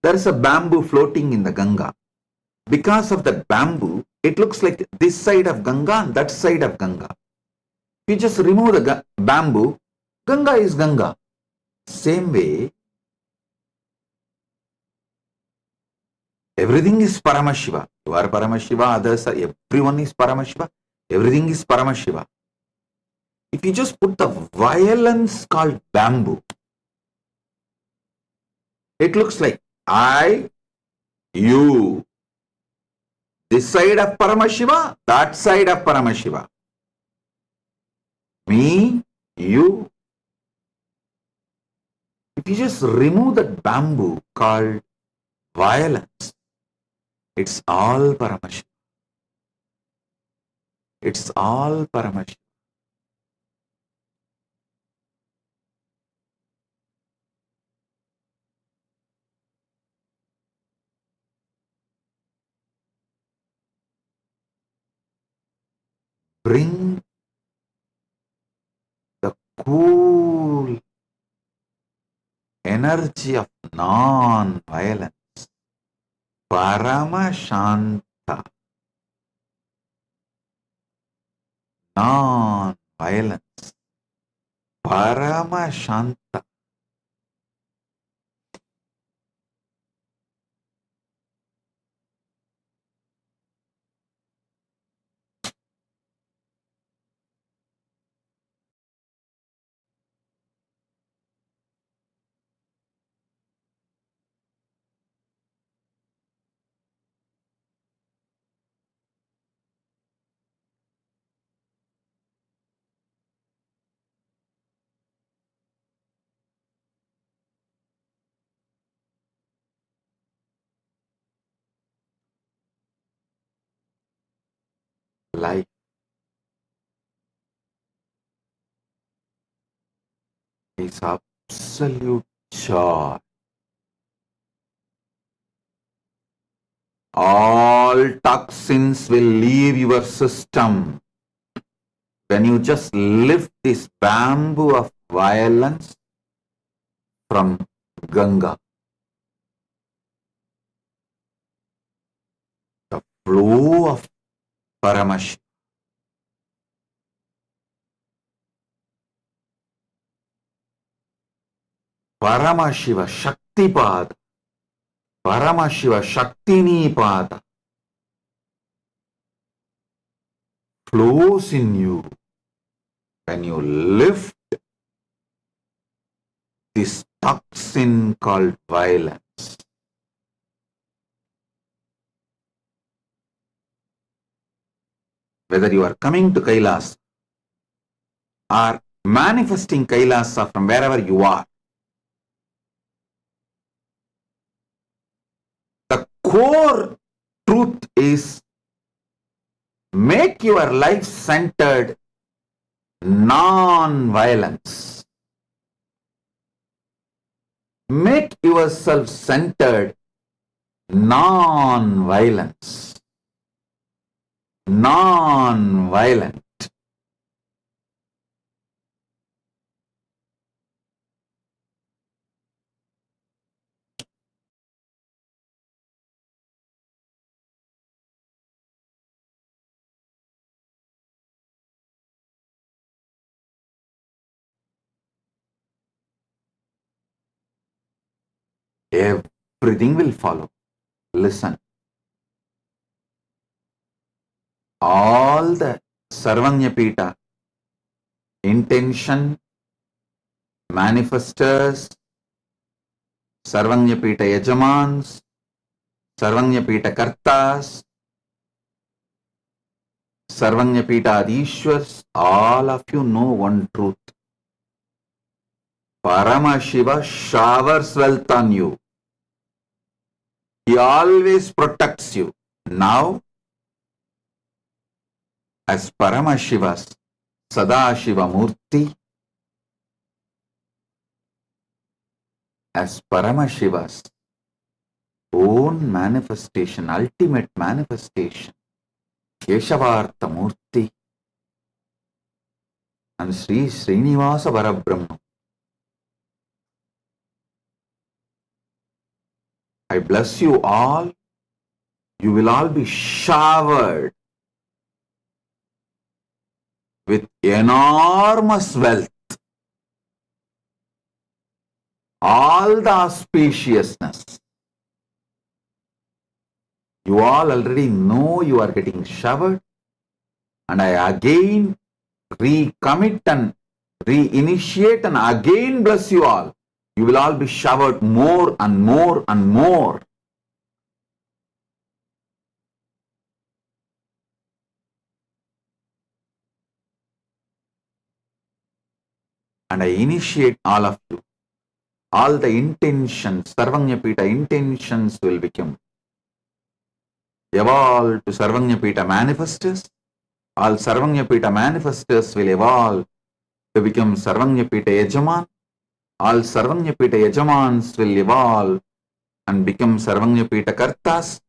There is a bamboo floating in the Ganga. Because of that bamboo, it looks like this side of Ganga and that side of Ganga. You just remove the bamboo, Ganga is Ganga. Same way, everything is Paramashiva. You are Paramashiva, others are, everyone is Paramashiva, everything is Paramashiva. If you just put the violence called bamboo, it looks like I, you, this side of Paramashiva, that side of Paramashiva. Me, you. If you just remove that bamboo called violence, it's all Paramashiva. It's all Paramashiva. Bring the cool energy of non-violence, Paramashanta, non-violence, Paramashanta. life. Is absolute joy. All toxins will leave your system when you just lift this bamboo of violence from Ganga. The flow of Paramashiva. Paramashiva Shaktipada. Paramashiva Shaktinipada flows in you when you lift this toxin called violence. Whether you are coming to Kailasa or manifesting Kailasa from wherever you are, the core truth is make your life centered non-violence. Make yourself centered non-violence. Non-violent. Everything will follow. Listen. All the Sarvanyapita, intention, manifestors, Sarvanyapita Yajamans, Sarvanyapita Kartas, Sarvanyapita Adishwars, all of you know one truth. Paramashiva showers wealth on you. He always protects you. Now, as Paramashiva's Sadashiva Murti, as Paramashiva's own manifestation, ultimate manifestation, Keshavartha Murti and Sri Srinivasa Parabrahma. I bless you all. You will all be showered with enormous wealth. All the auspiciousness. You all already know you are getting showered. And I again recommit and reinitiate and again bless you all. You will all be showered more and more and more. And I initiate all of you. All the intentions, Sarvanyapita intentions will become evolved to Sarvanyapita manifestors. All Sarvanyapita manifestors will evolve to become Sarvanyapita Yajaman. All Sarvanyapita Yajamans will evolve and become Sarvanyapita Kartas.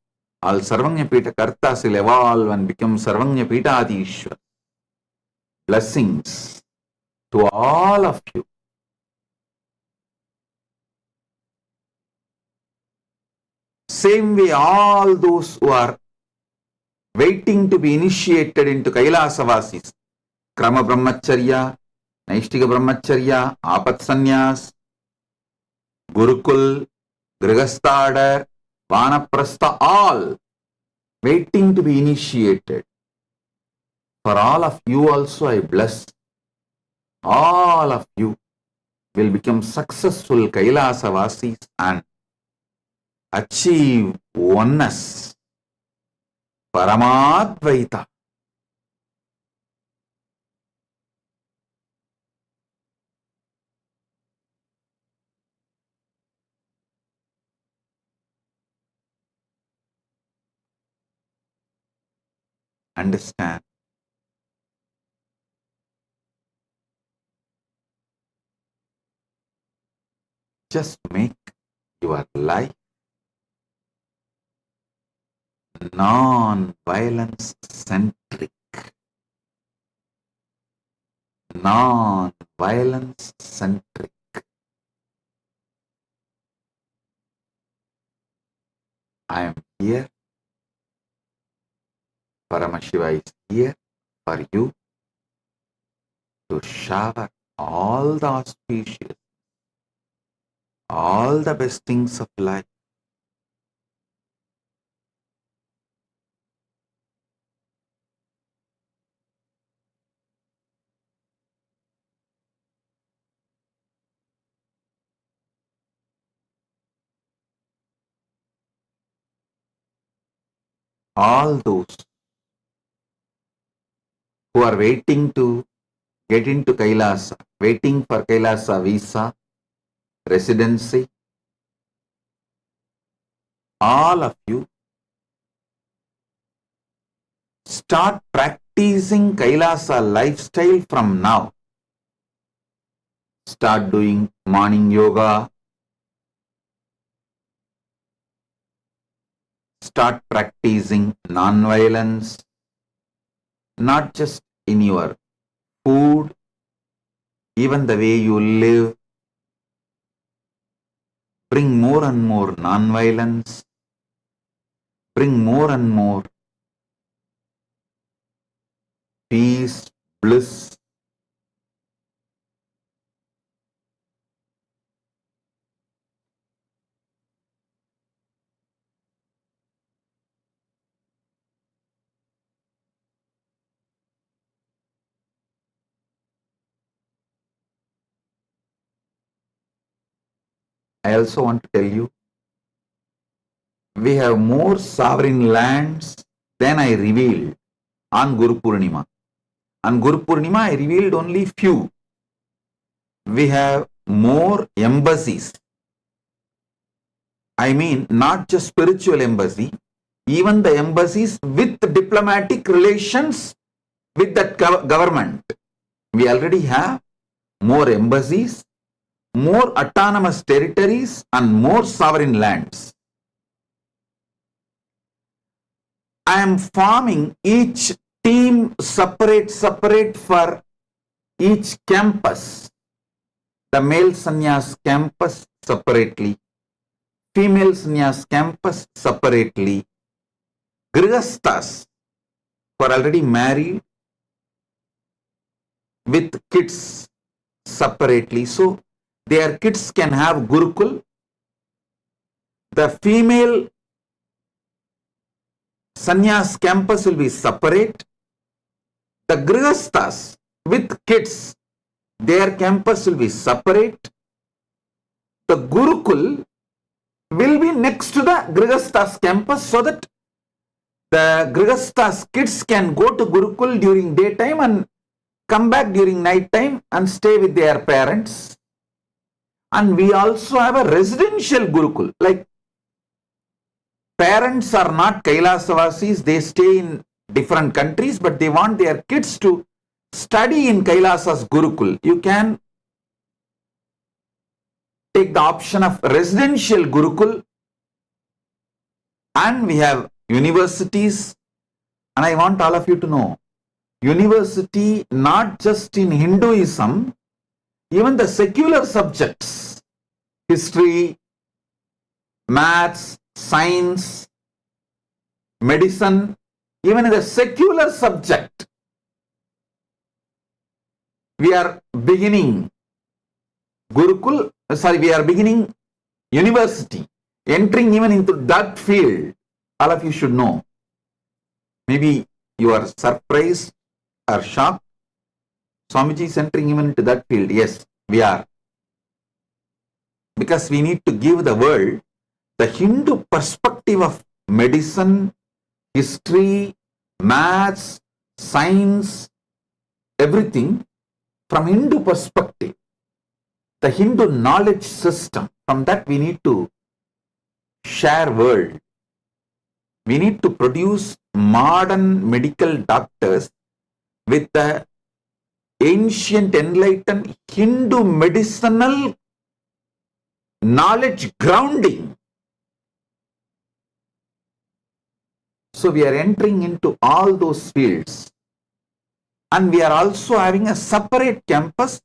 All Sarvanyapita Kartas will evolve and become Sarvanyapita Adishwar. Blessings to all of you. Same way, all those who are waiting to be initiated into Kailasa Vasis, Krama Brahmacharya, Naishtika Brahmacharya, Apat Sannyas, Gurukul, Grihastha, Vanaprastha, all waiting to be initiated. For all of you also I bless. All of you will become successful Kailasa Vasis and achieve oneness. Paramadvaita. Understand just make your life non-violence centric. Non-violence centric. I am here. Paramashiva is here for you to shower all the auspicious, all the best things of life. All those who are waiting to get into Kailasa, waiting for Kailasa visa, residency, all of you start practicing Kailasa lifestyle from now. Start doing morning yoga. Start practicing non-violence, not just in your food, even the way you live. Bring more and more non-violence. Bring more and more peace, bliss. I also want to tell you, we have more sovereign lands than I revealed on Guru Purnima. On Guru Purnima, I revealed only few. We have more embassies. I mean, not just spiritual embassy, even the embassies with diplomatic relations with that government. We already have more embassies, more autonomous territories, and more sovereign lands. I am forming each team separate for each campus. The male sannyas campus separately, female sannyas campus separately, grihasthas who are already married with kids separately, so their kids can have Gurukul. The female sannyas campus will be separate. The grihasthas with kids, their campus will be separate. The Gurukul will be next to the grihasthas campus, so that the grihasthas kids can go to Gurukul during daytime and come back during night time and stay with their parents. And we also have a residential Gurukul. Like, parents are not Kailasavasis, they stay in different countries, but they want their kids to study in Kailasa's Gurukul. You can take the option of residential Gurukul. And we have universities. And I want all of you to know, university not just in Hinduism, even the secular subjects, history, maths, science, medicine, even in the secular subject, we are beginning we are beginning university, entering even into that field. All of you should know. Maybe you are surprised or shocked. Swamiji is entering even into that field. Yes, we are. Because we need to give the world the Hindu perspective of medicine, history, maths, science, everything from Hindu perspective. The Hindu knowledge system, from that we need to share world. We need to produce modern medical doctors with the ancient enlightened Hindu medicinal knowledge grounding. So we are entering into all those fields, and we are also having a separate campus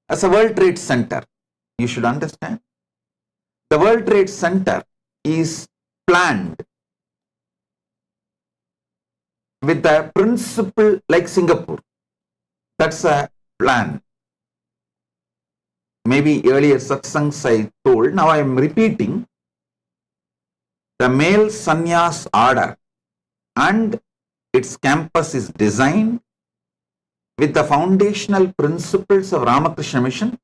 as a World Trade Center. You should understand. The World Trade Center is planned with the principle like Singapore. That's a plan. Maybe earlier satsangs I told, now I am repeating. The male sannyas order and its campus is designed with the foundational principles of Ramakrishna Mission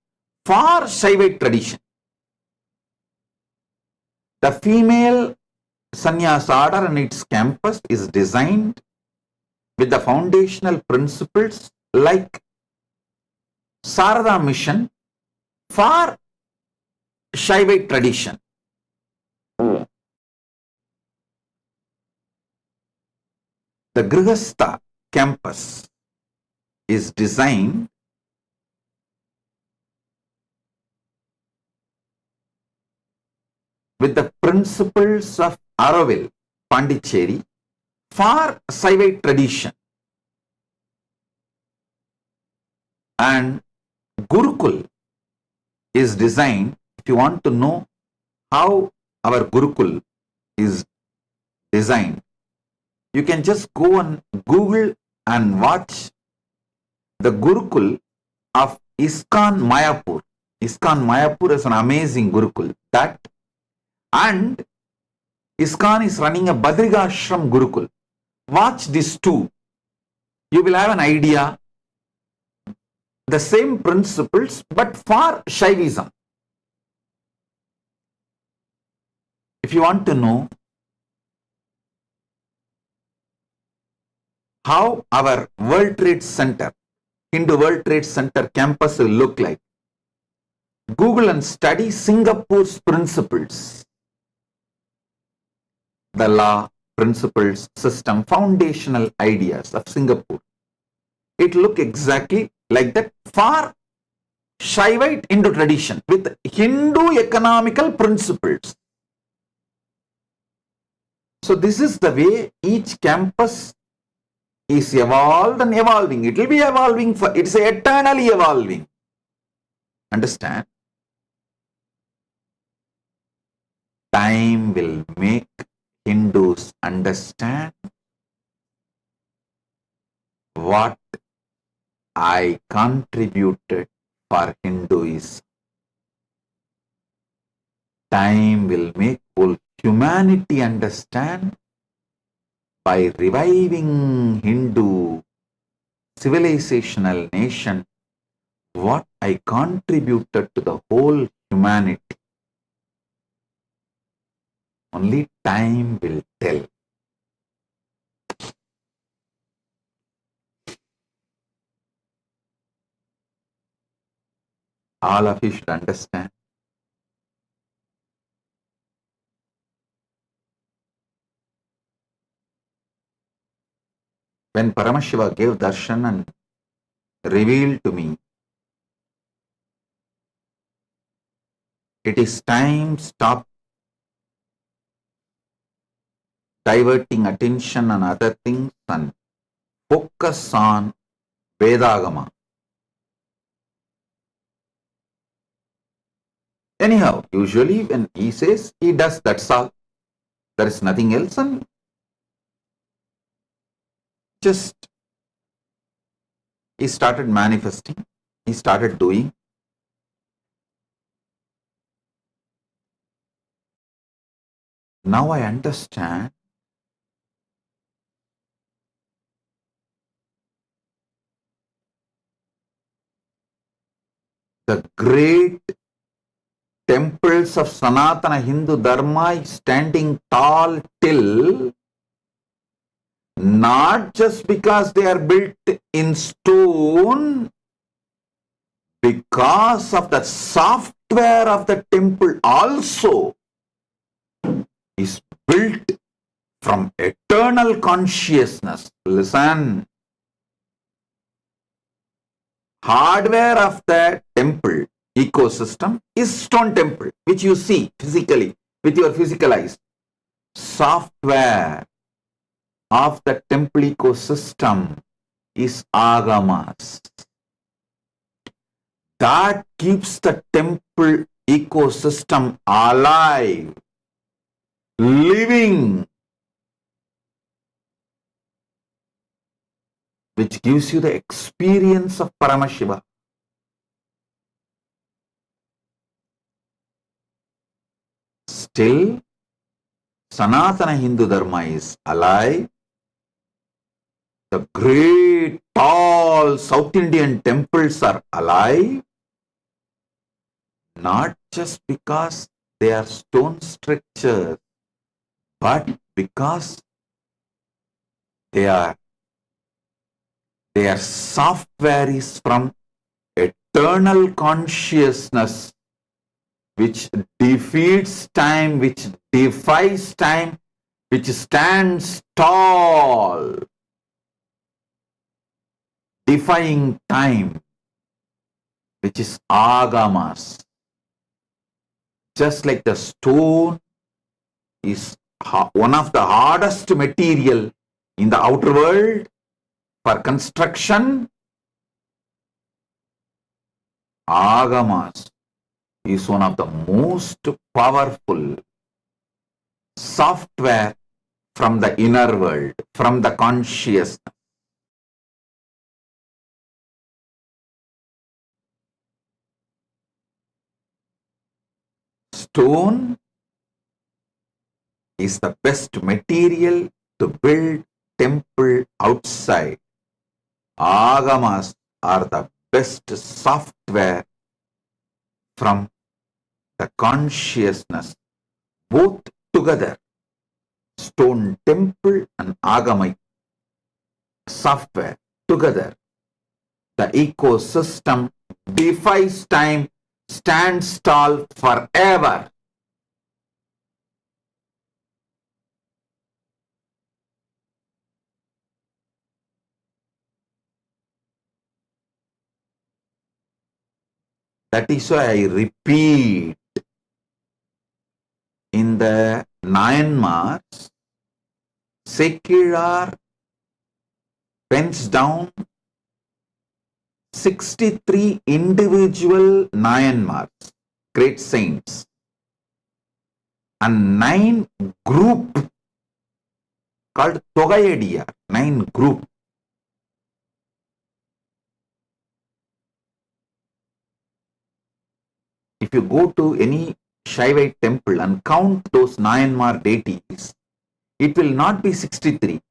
for Shaivite tradition. The female sannyas order and its campus is designed with the foundational principles like Sarada Mission for Shaivite tradition. The Grihastha campus is designed with the principles of Araval, Pondicherry for Shaivite tradition. And Gurukul is designed, if you want to know how our Gurukul is designed, you can just go on Google and watch the Gurukul of ISKCON Mayapur. ISKCON Mayapur is an amazing Gurukul. That and ISKCON is running a Badrigashram Gurukul. Watch these two. You will have an idea. The same principles but for Shaivism. If you want to know how our World Trade Center, Hindu World Trade Center campus will look like, Google and study Singapore's principles. The law, principles, system, foundational ideas of Singapore. It look exactly like that for Shaivite Hindu tradition with Hindu economical principles. So this is the way each campus is evolved and evolving. It will be evolving for, it's eternally evolving. Understand? Time will make Hindus understand what I contributed for Hinduism. Time will make whole humanity understand by reviving Hindu civilizational nation what I contributed to the whole humanity. Only time will tell. All of you should understand. When Paramashiva gave darshan and revealed to me, it is time stop diverting attention on other things and focus on Vedagama. Anyhow, usually when he says, he does, that's all. There is nothing else, and just he started manifesting, he started doing. Now I understand the great temples of Sanatana Hindu Dharma is standing tall till not just because they are built in stone, because of the software of the temple also is built from eternal consciousness. Listen. Hardware of the temple ecosystem is stone temple, which you see physically with your physical eyes. Software of the temple ecosystem is agamas. That keeps the temple ecosystem alive, living, which gives you the experience of Paramashiva. Still, Sanatana Hindu Dharma is alive. The great, tall South Indian temples are alive, not just because they are stone structures, but because their software is from eternal consciousness, which defeats time, which defies time, which stands tall, defying time, which is agamas. Just like the stone is one of the hardest material in the outer world for construction, agamas is one of the most powerful software from the inner world, from the consciousness. Stone is the best material to build temple outside. Agamas are the best software from the consciousness, both together. Stone temple and agamic software together. The ecosystem defies time, stands tall forever. That is why I repeat, in the Myanmar, secular pens down 63 individual Myanmars, great saints, and 9 group called Togayediya, 9 group. If you go to any Shaivite temple and count those Myanmar deities, it will not be 63.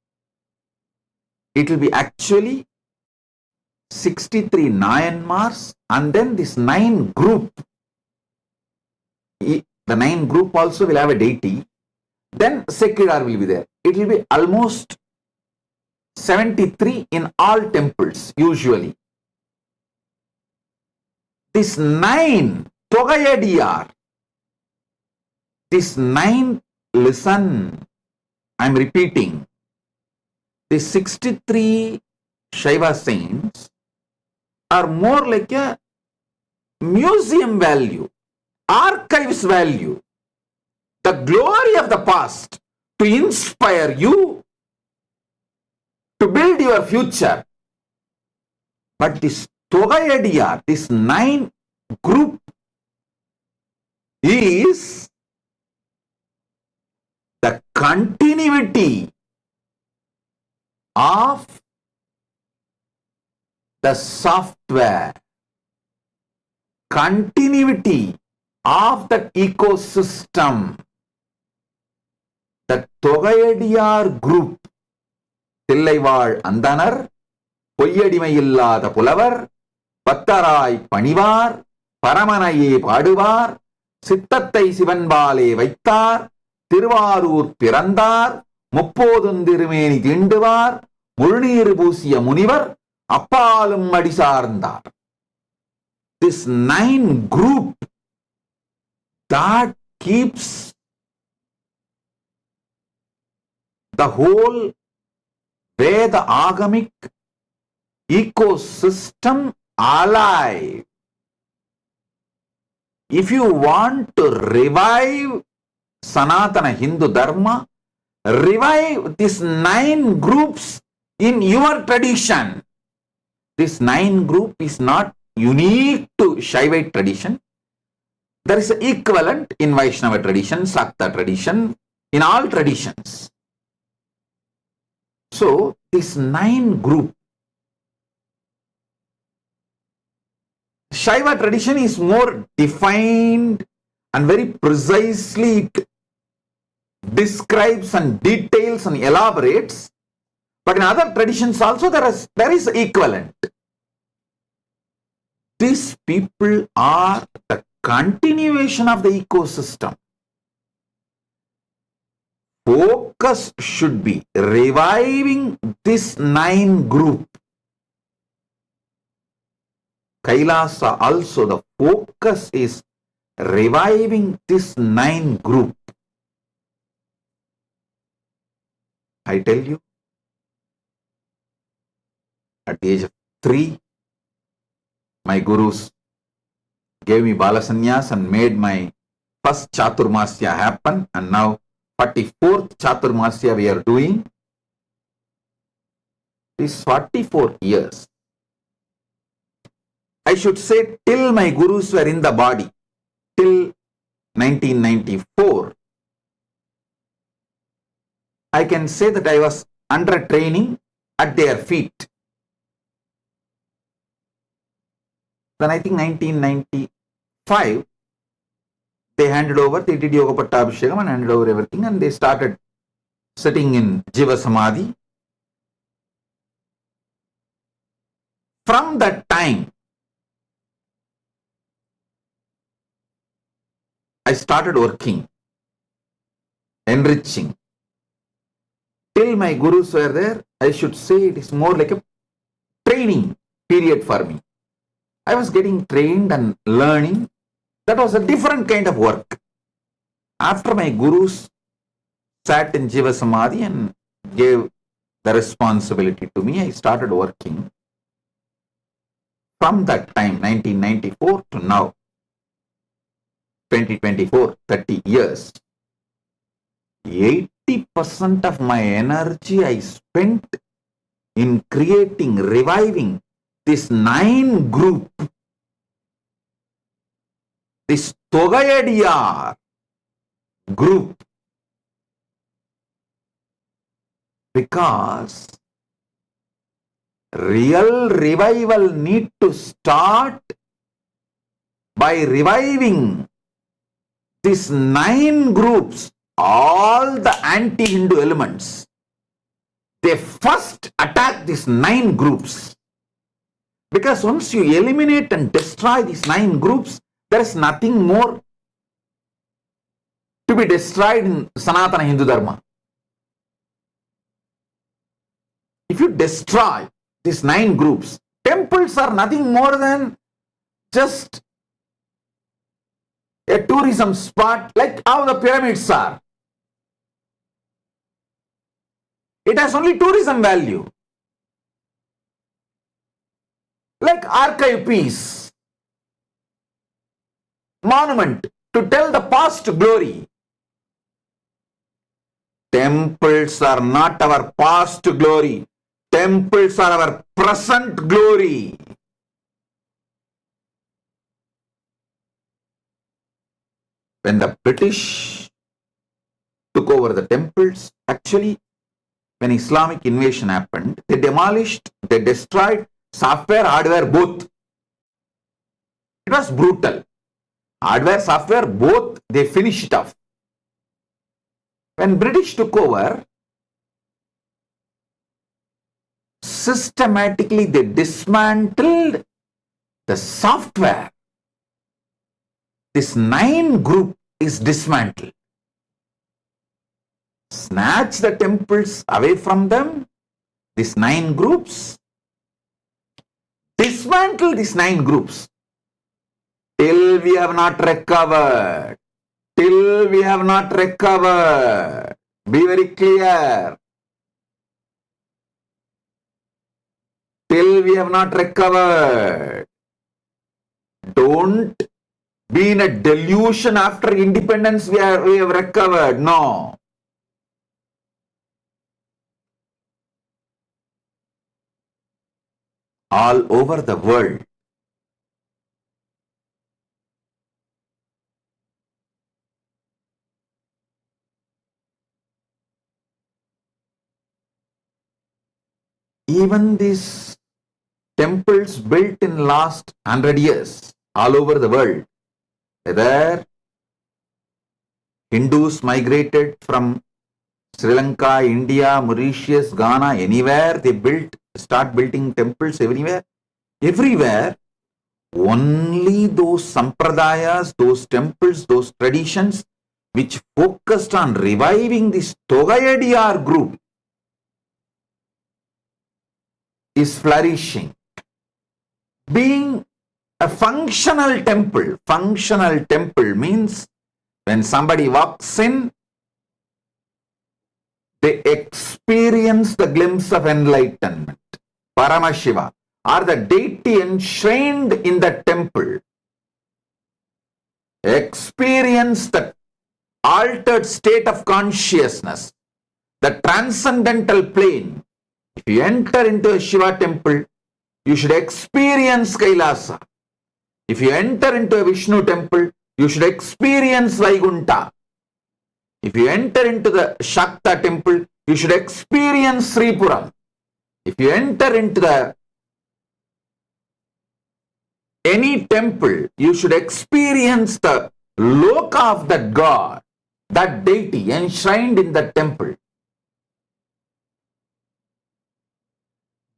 It will be actually 63 Myanmars and then this 9 group. The 9 group also will have a deity. Then secular will be there. It will be almost 73 in all temples usually. This 9 Togayadiyar, this 9, listen, I am repeating, the 63 Shaiva saints are more like a museum value, archives value, the glory of the past to inspire you to build your future. But this Togayadiyar, this 9 group is the continuity of the software, continuity of the ecosystem. The Togayadiyar group, Tillaival Andanar, Poyyadimayillada Pulavar, Pattarai Panivar, Paramanaye Paduvar, சித்தத்தை சிவன்பாலே வைத்தார், திருவாரூர் பிறந்தார், முப்போதுந்திருமேனி தீண்டுவார், முழுநீர் பூசிய முனிவர், அப்பாலும் அடி சார்ந்தார். This 9 group that keeps the whole Veda agamic ecosystem alive. if you want to revive Sanatana Hindu Dharma, revive these 9 groups in your tradition. This 9 group is not unique to Shaivite tradition. There is an equivalent in Vaishnava tradition, Sakta tradition, in all traditions. So, this 9 group, Shaiva tradition is more defined and very precisely it describes and details and elaborates. But in other traditions also there is equivalent. These people are the continuation of the ecosystem. Focus should be reviving this 9 group. Kailasa also, the focus is reviving this 9 group. I tell you, at the age of 3, my gurus gave me Balasanyas and made my first Chaturmasya happen, and now 44th Chaturmasya we are doing. These 44 years, I should say till my gurus were in the body, till 1994, I can say that I was under training at their feet. Then I think 1995, they handed over, they did Yoga Pattabhishekam and handed over everything, and they started sitting in Jiva Samadhi. From that time, I started working, enriching. Till my gurus were there, I should say it is more like a training period for me. I was getting trained and learning. That was a different kind of work. After my gurus sat in Jiva Samadhi and gave the responsibility to me, I started working. From that time, 1994 to now, 2024, 30 years, 80% of my energy I spent in creating, reviving this 9 group, this Togayadiyar group, because real revival need to start by reviving these 9 groups, all the anti-Hindu elements. They first attack these 9 groups. Because once you eliminate and destroy these 9 groups, there is nothing more to be destroyed in Sanatana Hindu Dharma. If you destroy these 9 groups, temples are nothing more than just a tourism spot like how the pyramids are. It has only tourism value. Like archive piece, monument to tell the past glory. Temples are not our past glory. Temples are our present glory. When the British took over the temples, actually, when Islamic invasion happened, they demolished, they destroyed software, hardware, both. It was brutal. Hardware, software, both, they finished it off. When British took over, systematically they dismantled the software. This 9 group is dismantled. Snatch the temples away from them, these 9 groups. Dismantle these 9 groups. Till we have not recovered. Till we have not recovered. Be very clear. Till we have not recovered. Don't been a delusion after independence we have recovered. No. All over the world, even these temples built in last 100 years all over the world, whether Hindus migrated from Sri Lanka, India, Mauritius, Ghana, anywhere they start building temples everywhere. Everywhere, only those sampradayas, those temples, those traditions which focused on reviving this Togayadiyar group is flourishing. Being a functional temple means when somebody walks in, they experience the glimpse of enlightenment. Paramashiva, or the deity enshrined in the temple, experience the altered state of consciousness, the transcendental plane. If you enter into a Shiva temple, you should experience Kailasa. If you enter into a Vishnu temple, you should experience Vaikunta. If you enter into the Shakta temple, you should experience Sripuram. If you enter into any temple, you should experience the loka of that God, that deity enshrined in the temple.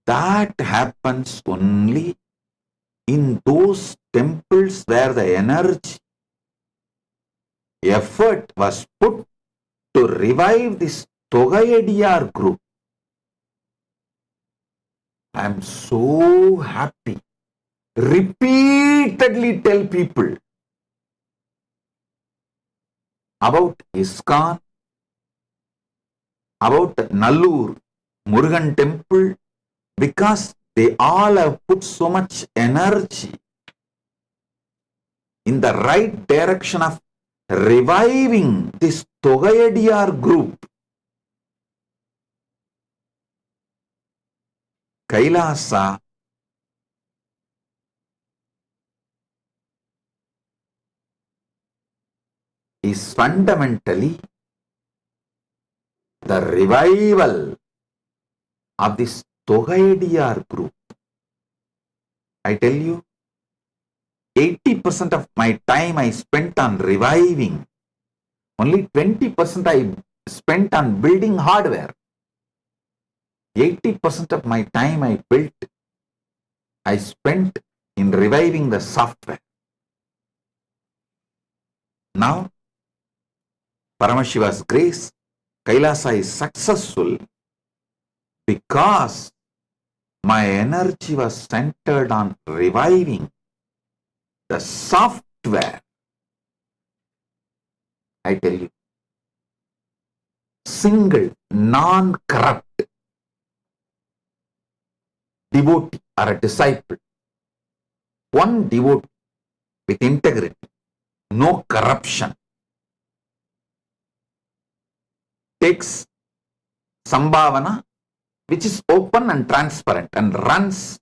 That happens only in those temples where the energy, effort was put to revive this Togayadiyar group. I am so happy. Repeatedly tell people about ISKCON, about Nallur Murugan temple, because they all have put so much energy in the right direction of reviving this Togayadiyar group. Kailasa is fundamentally the revival of this Togayadiyar group. I tell you, 80% of my time I spent on reviving. Only 20% I spent on building hardware. 80% of my time I spent in reviving the software. Now, Paramashiva's grace, Kailasa is successful because my energy was centered on reviving the software. I tell you, single, non-corrupt devotee or a disciple, one devotee with integrity, no corruption, takes Sambhavana, which is open and transparent, and runs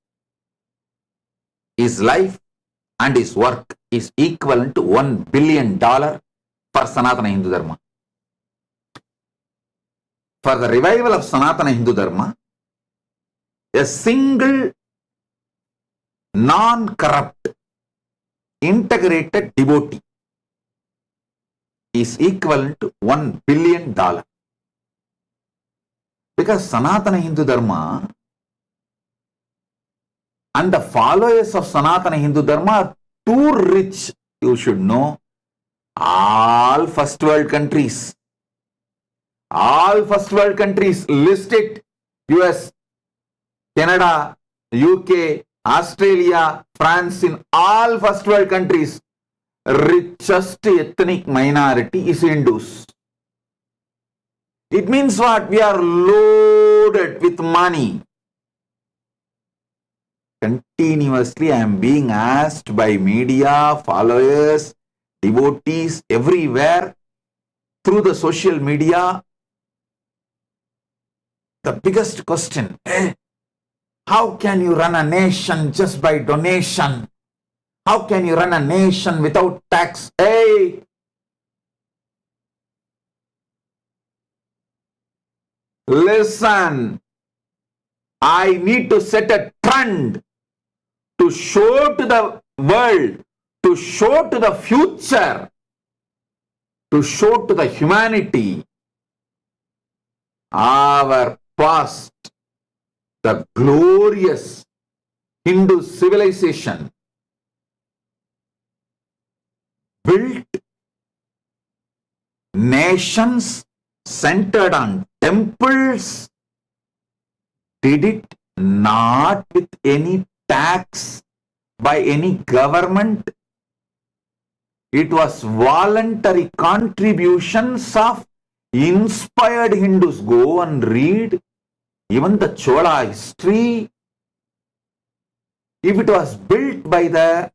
his life and his work is equivalent to $1 billion for Sanatana Hindu Dharma. For the revival of Sanatana Hindu Dharma, a single, non-corrupt, integrated devotee is equivalent to $1 billion. Because Sanatana Hindu Dharma and the followers of Sanatana Hindu Dharma are too rich. You should know, all first world countries, list it: US, Canada, UK, Australia, France. In all first world countries, richest ethnic minority is Hindus. It means what? We are loaded with money. Continuously I am being asked by media, followers, devotees everywhere through the social media. The biggest question, how can you run a nation just by donation? How can you run a nation without tax? Hey! Listen, I need to set a trend to show to the world, to show to the future, to show to the humanity our past, the glorious Hindu civilization built nations centered on temples, did it not with any tax by any government. It was voluntary contributions of inspired Hindus. Go and read even the Chola history. If it was built by the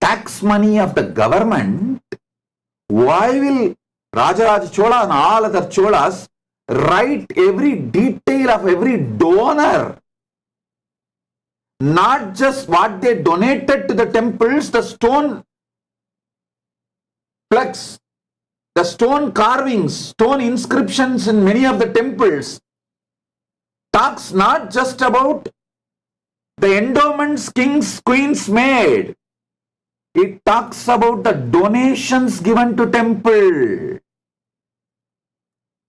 tax money of the government, why will Rajaraja Chola and all other Cholas write every detail of every donor? Not just what they donated to the temples, the stone plaques, the stone carvings, stone inscriptions in many of the temples talks not just about the endowments kings, queens made. It talks about the donations given to temple.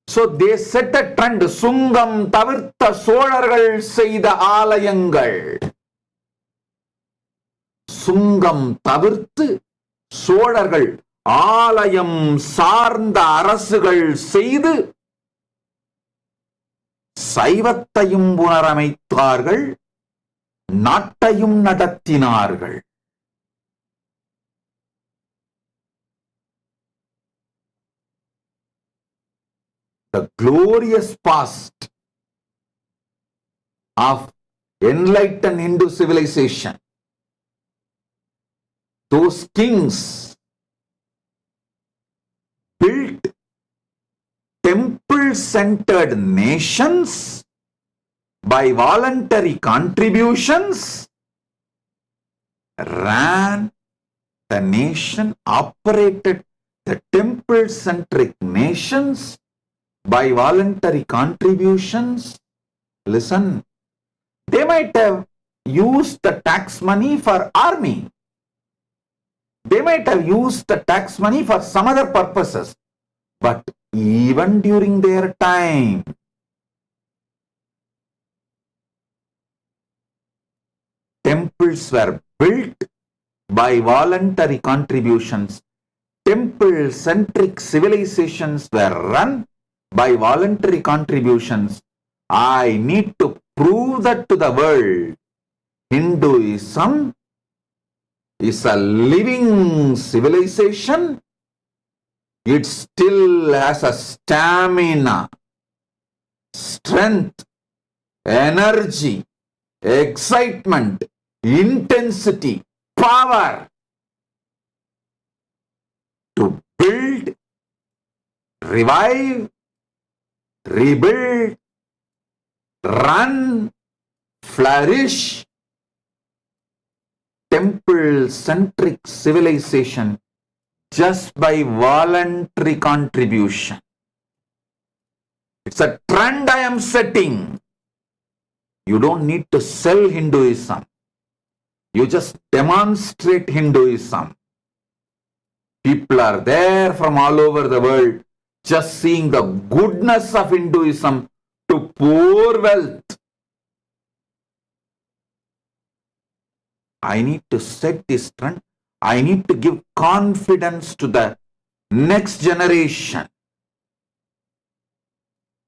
So they set a trend. Sungam tavirtha solargal seida alayangal. Sungam tavirthu solargal ஆலயம் சார்ந்த அரசுகள் செய்து சைவத்தையும் புனரமைத்தார்கள், நாட்டையும் நடத்தினார்கள். The glorious past of enlightened Hindu civilization. Those kings built temple-centered nations by voluntary contributions, ran the nation, operated the temple-centric nations by voluntary contributions. Listen, they might have used the tax money for army. They might have used the tax money for some other purposes. But even during their time, temples were built by voluntary contributions. Temple-centric civilizations were run by voluntary contributions. I need to prove that to the world. Hinduism is a living civilization. It still has a stamina, strength, energy, excitement, intensity, power to build, revive, rebuild, run, flourish temple-centric civilization just by voluntary contribution. It's a trend I am setting. You don't need to sell Hinduism. You just demonstrate Hinduism. People are there from all over the world just seeing the goodness of Hinduism to pour wealth. I need to set this trend. I need to give confidence to the next generation.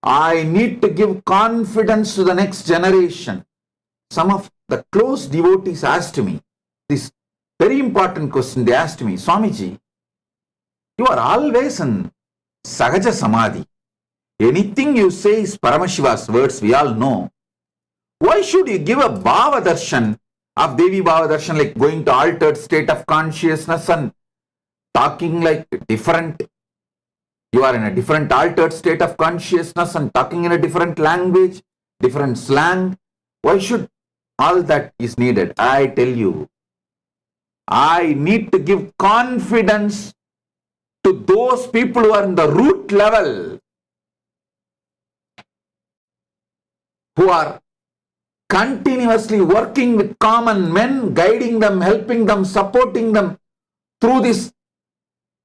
I need to give confidence to the next generation. Some of the close devotees asked me this very important question. They asked me, Swamiji, you are always in Sahaja Samadhi. Anything you say is Paramashiva's words, we all know. Why should you give a Bhava Darshan of Devi Bhava Darshan, like going to altered state of consciousness and talking like different, you are in a different altered state of consciousness and talking in a different language, different slang. Why should all that is needed? I tell you, I need to give confidence to those people who are in the root level, who are continuously working with common men, guiding them, helping them, supporting them through this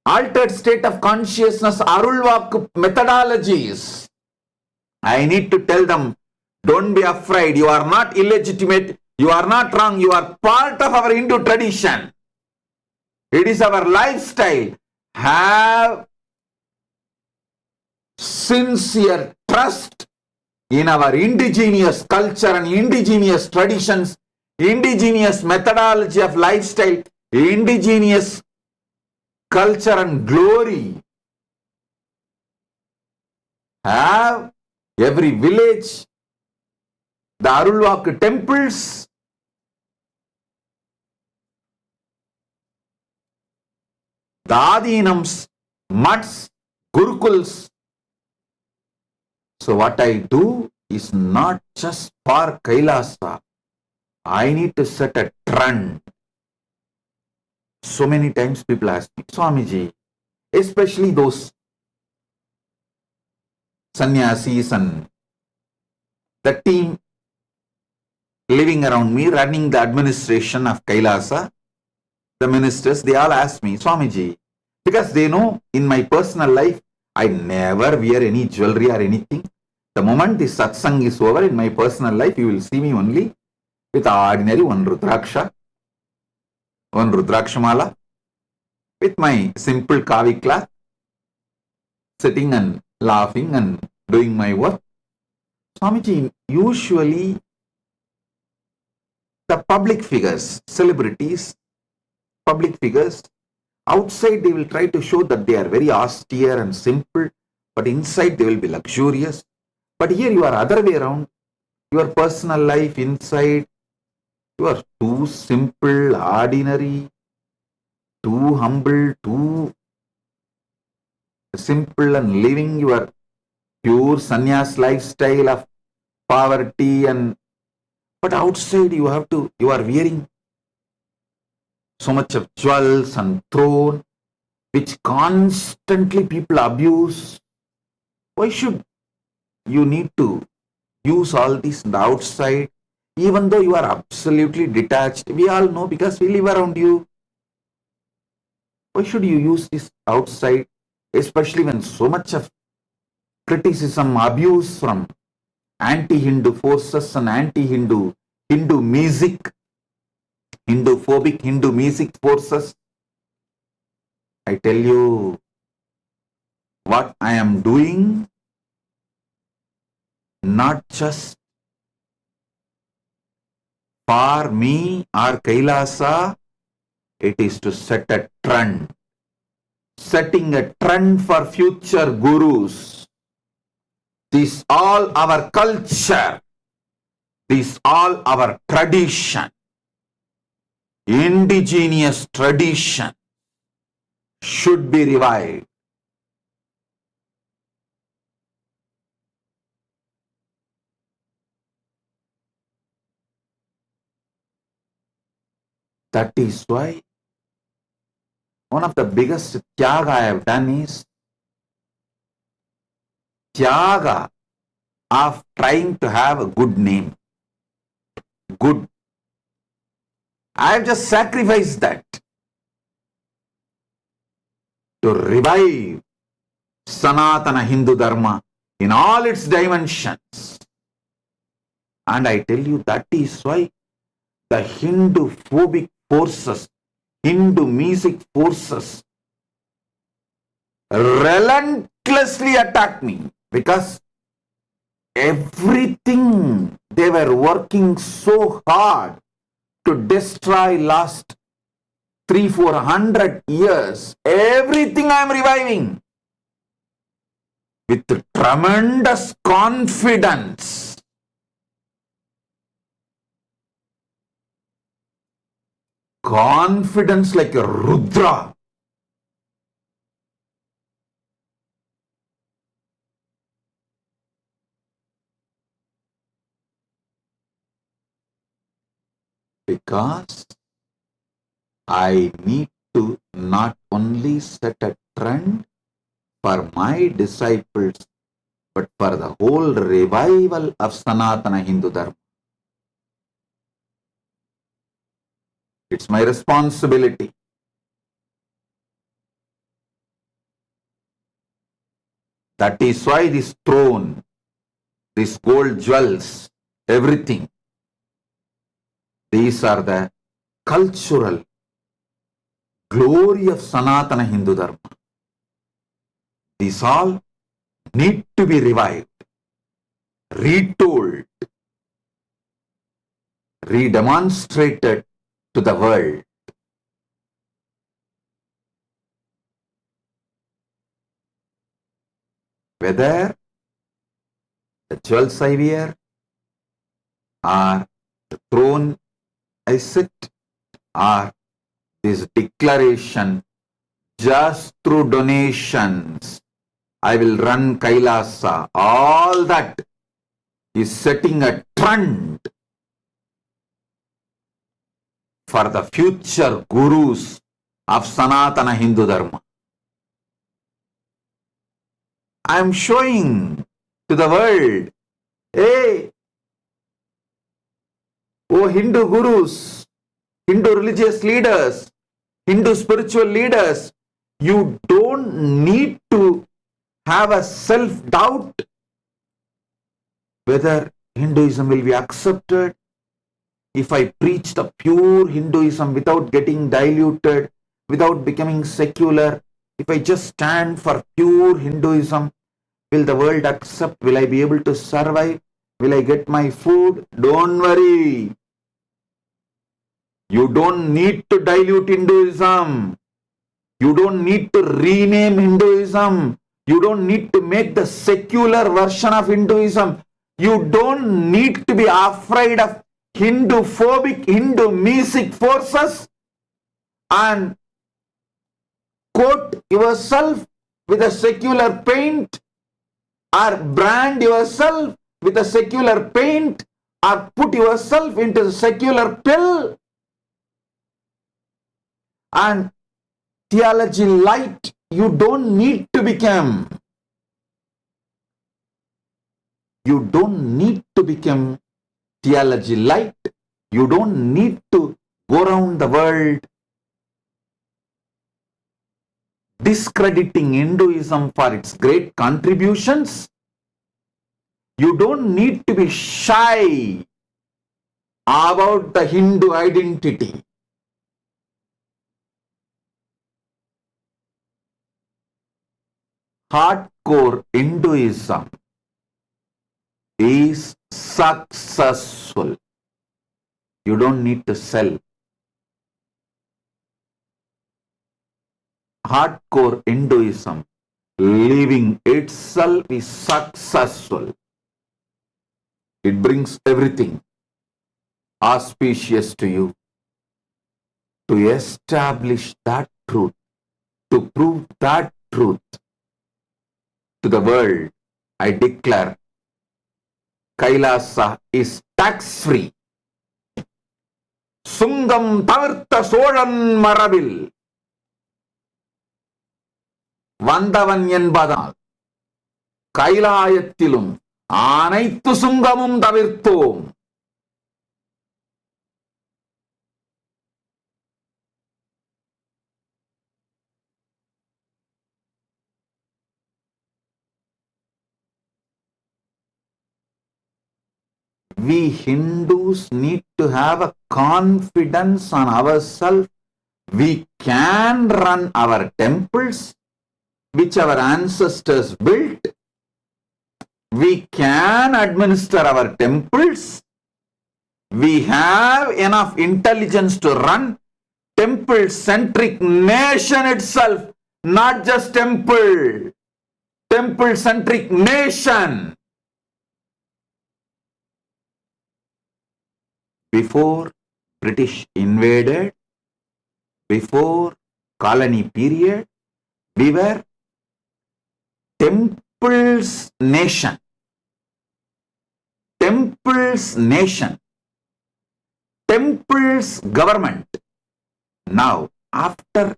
altered state of consciousness, Arulvak methodologies. I need to tell them, don't be afraid, you are not illegitimate, you are not wrong, you are part of our Hindu tradition. It is our lifestyle. Have sincere trust in our indigenous culture and indigenous traditions, indigenous methodology of lifestyle, indigenous culture and glory. Have every village, the Arulvak temples, the Adinams, mutts, gurukuls. So what I do is not just for Kailasa. I need to set a trend. So many times people ask me, Swamiji, especially those sannyasis and the team living around me, running the administration of Kailasa, the ministers, they all ask me, Swamiji, because they know in my personal life, I never wear any jewelry or anything. The moment the satsang is over in my personal life, you will see me only with ordinary one rudrakshamala, with my simple kavi cloth, sitting and laughing and doing my work. Swamiji, usually the public figures, celebrities, public figures, outside they will try to show that they are very austere and simple, but inside they will be luxurious. But here you are other way around. Your personal life inside, you are too simple, ordinary, too humble, too simple, and living your pure sannyas lifestyle of poverty. And but outside you are wearing so much of jewels and throne, which constantly people abuse. Why should you need to use all this in the outside, even though you are absolutely detached? We all know because we live around you. Why should you use this outside, especially when so much of criticism, abuse from anti-Hindu forces and anti-Hindu, Hindu music, Hindu-phobic Hindu music forces? I tell you, what I am doing, not just for me or Kailasa, it is to set a trend, setting a trend for future gurus. This all our culture, this all our tradition, indigenous tradition should be revived. That is why one of the biggest tyaga I have done is tyaga of trying to have a good name. Good. I have just sacrificed that to revive Sanatana Hindu Dharma in all its dimensions. And I tell you, that is why the Hindu phobic forces, Hindu music forces relentlessly attack me, because everything they were working so hard to destroy last 300-400 years, everything I am reviving with tremendous confidence. Confidence like a Rudra. Because I need to not only set a trend for my disciples, but for the whole revival of Sanatana Hindu Dharma. It's my responsibility. That is why this throne, these gold jewels, everything, these are the cultural glory of Sanatana Hindu Dharma. These all need to be revived, retold, redemonstrated to the world. Whether the jewels I wear or the throne I sit or this declaration, just through donations I will run Kailasa, all that is setting a trend for the future gurus of Sanatana Hindu Dharma. I am showing to the world, hey, oh Hindu gurus, Hindu religious leaders, Hindu spiritual leaders, you don't need to have a self-doubt whether Hinduism will be accepted. If I preach the pure Hinduism without getting diluted, without becoming secular, if I just stand for pure Hinduism, will the world accept? Will I be able to survive? Will I get my food? Don't worry. You don't need to dilute Hinduism. You don't need to rename Hinduism. You don't need to make the secular version of Hinduism. You don't need to be afraid of Hindu-phobic, Hindu-mesic forces and coat yourself with a secular paint or brand yourself with a secular paint or put yourself into the secular pill and theology light. You don't need to become. You don't need to become theology light. You don't need to go around the world discrediting Hinduism for its great contributions. You don't need to be shy about the Hindu identity. Hardcore Hinduism is successful. You don't need to sell. Hardcore Hinduism, living itself is successful. It brings everything auspicious to you. To establish that truth, to prove that truth to the world, I declare Kailasa is tax-free. Sungam tavirtha soழன் மரபில் வந்தவன் என்பதால் கைலாயத்திலும் அனைத்து சுங்கமும் தவிர்த்தோம். We Hindus need to have a confidence on ourselves. We can run our temples, which our ancestors built. We can administer our temples. We have enough intelligence to run temple-centric nation itself, not just temple. Temple-centric nation. Before British invaded, before colony period, we were temples nation. Temples nation. temple's government. Now, after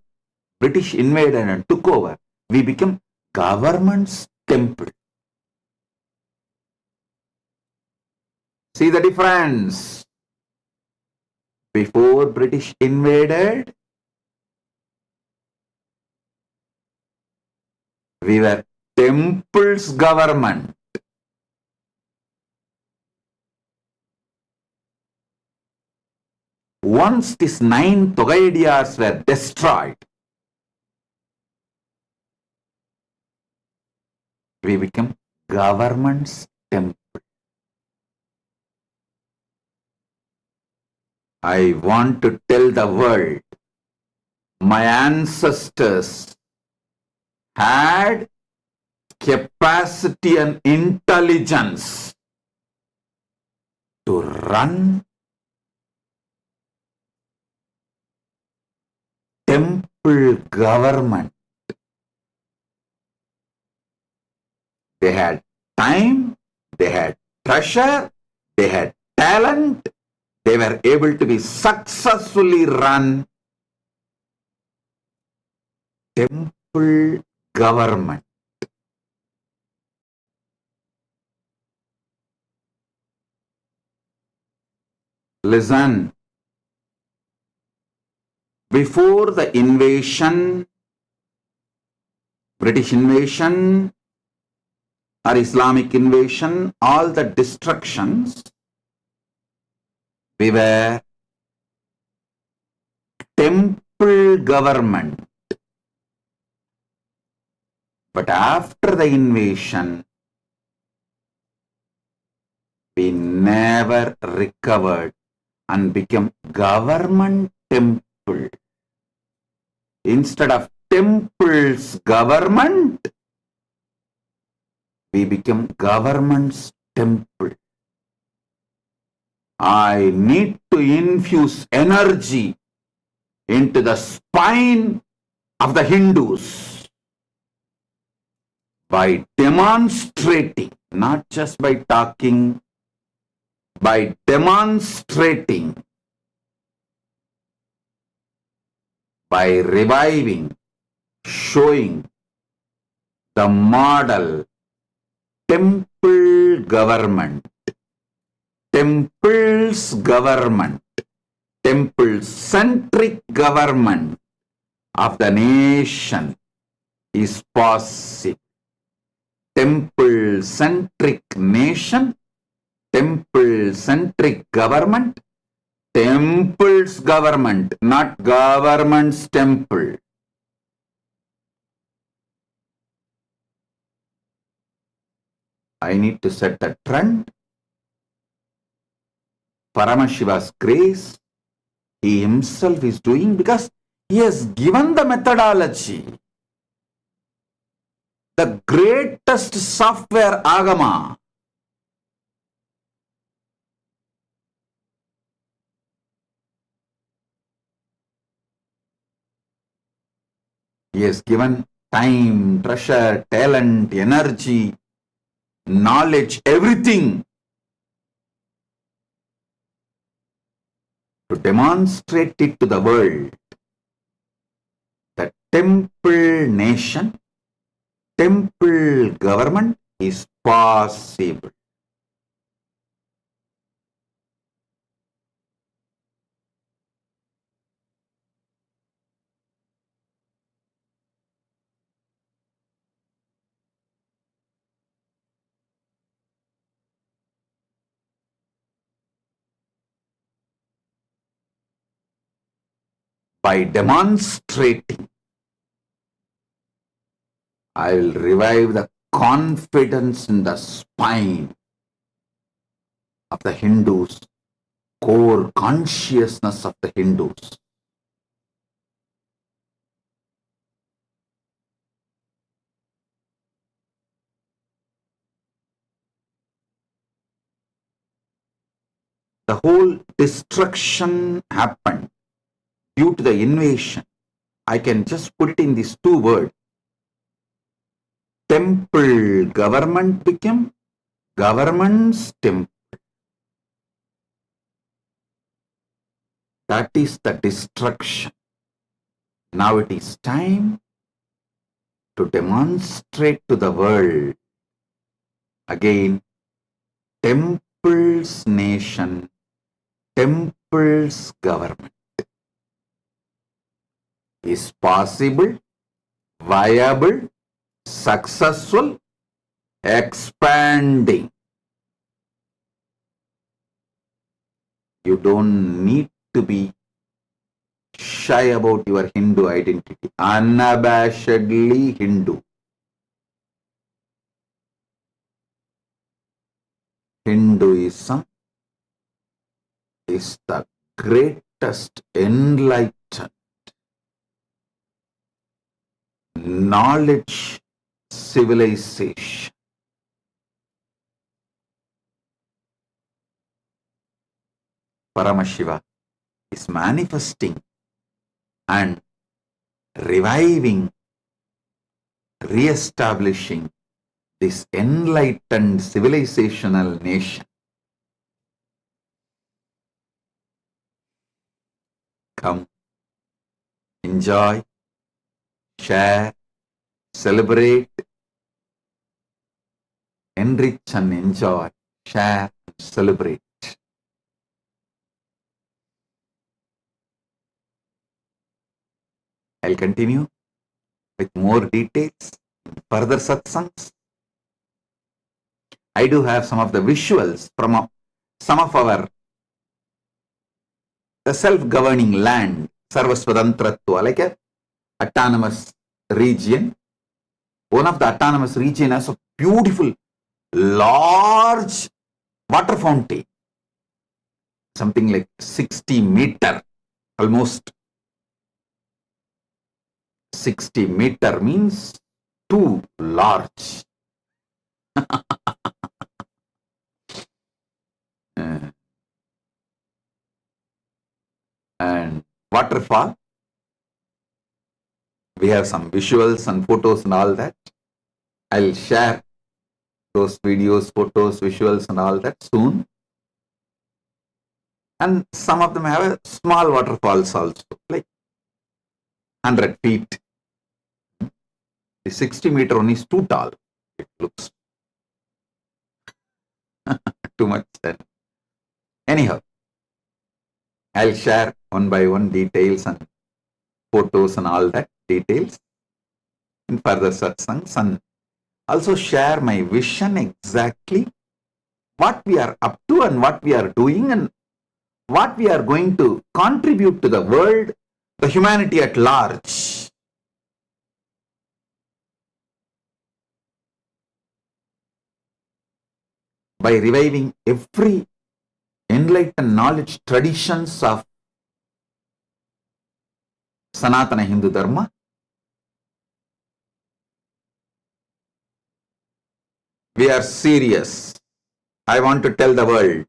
British invaded and took over, we became government's temple. See the difference? Before British invaded, we were temple's government. Once these 9 Togaidias were destroyed, we became government's temple. I want to tell the world, my ancestors had capacity and intelligence to run temple government. They had time, they had treasure, they had talent, they were able to be successfully run temple government. Listen, before the invasion, British invasion or Islamic invasion, all the destructions, we were temple government. But after the invasion, we never recovered and became government temple. Instead of temple's government, we became government's temple. I need to infuse energy into the spine of the Hindus by demonstrating, not just by talking, by demonstrating, by reviving, showing the model temple government, temple's government, temple-centric government of the nation is possible. Temple-centric nation, temple-centric government, temple's government, not government's temple. I need to set the trend. Paramashiva's grace, he himself is doing because he has given the methodology. The greatest software agama. He has given time, treasure, talent, energy, knowledge, everything to demonstrate it to the world. The temple nation, temple government is possible. By demonstrating, I will revive the confidence in the spine of the Hindus, core consciousness of the Hindus. The whole destruction happened due to the invasion. I can just put it in these 2 words. Temple government became government's temple. That is the destruction. Now it is time to demonstrate to the world again temple's nation, temple's government is possible, viable, successful, expanding. You don't need to be shy about your Hindu identity. Unabashedly Hindu. Hinduism is the greatest enlightened knowledge civilization. Paramashiva is manifesting and reviving, re-establishing this enlightened civilizational nation. Come, enjoy, share, celebrate, enrich and enjoy, share, celebrate. I'll continue with more details, further satsangs. I do have some of the visuals from some of our the self-governing land, Sarvasvatantratva, like a autonomous region. One of the autonomous region has a beautiful, large water fountain, something like 60 meter, almost 60 meter means too large. And waterfall. We have some visuals and photos and all that. I'll share those videos, photos, visuals and all that soon. And some of them have a small waterfalls also, like 100 feet. The 60 meter one is too tall. It looks too much. Anyhow, I'll share one by one details and photos and all that details in further satsangs, and also share my vision exactly what we are up to and what we are doing and what we are going to contribute to the world, the humanity at large. By reviving every enlightened knowledge traditions of Sanatana Hindu Dharma, we are serious. I want to tell the world,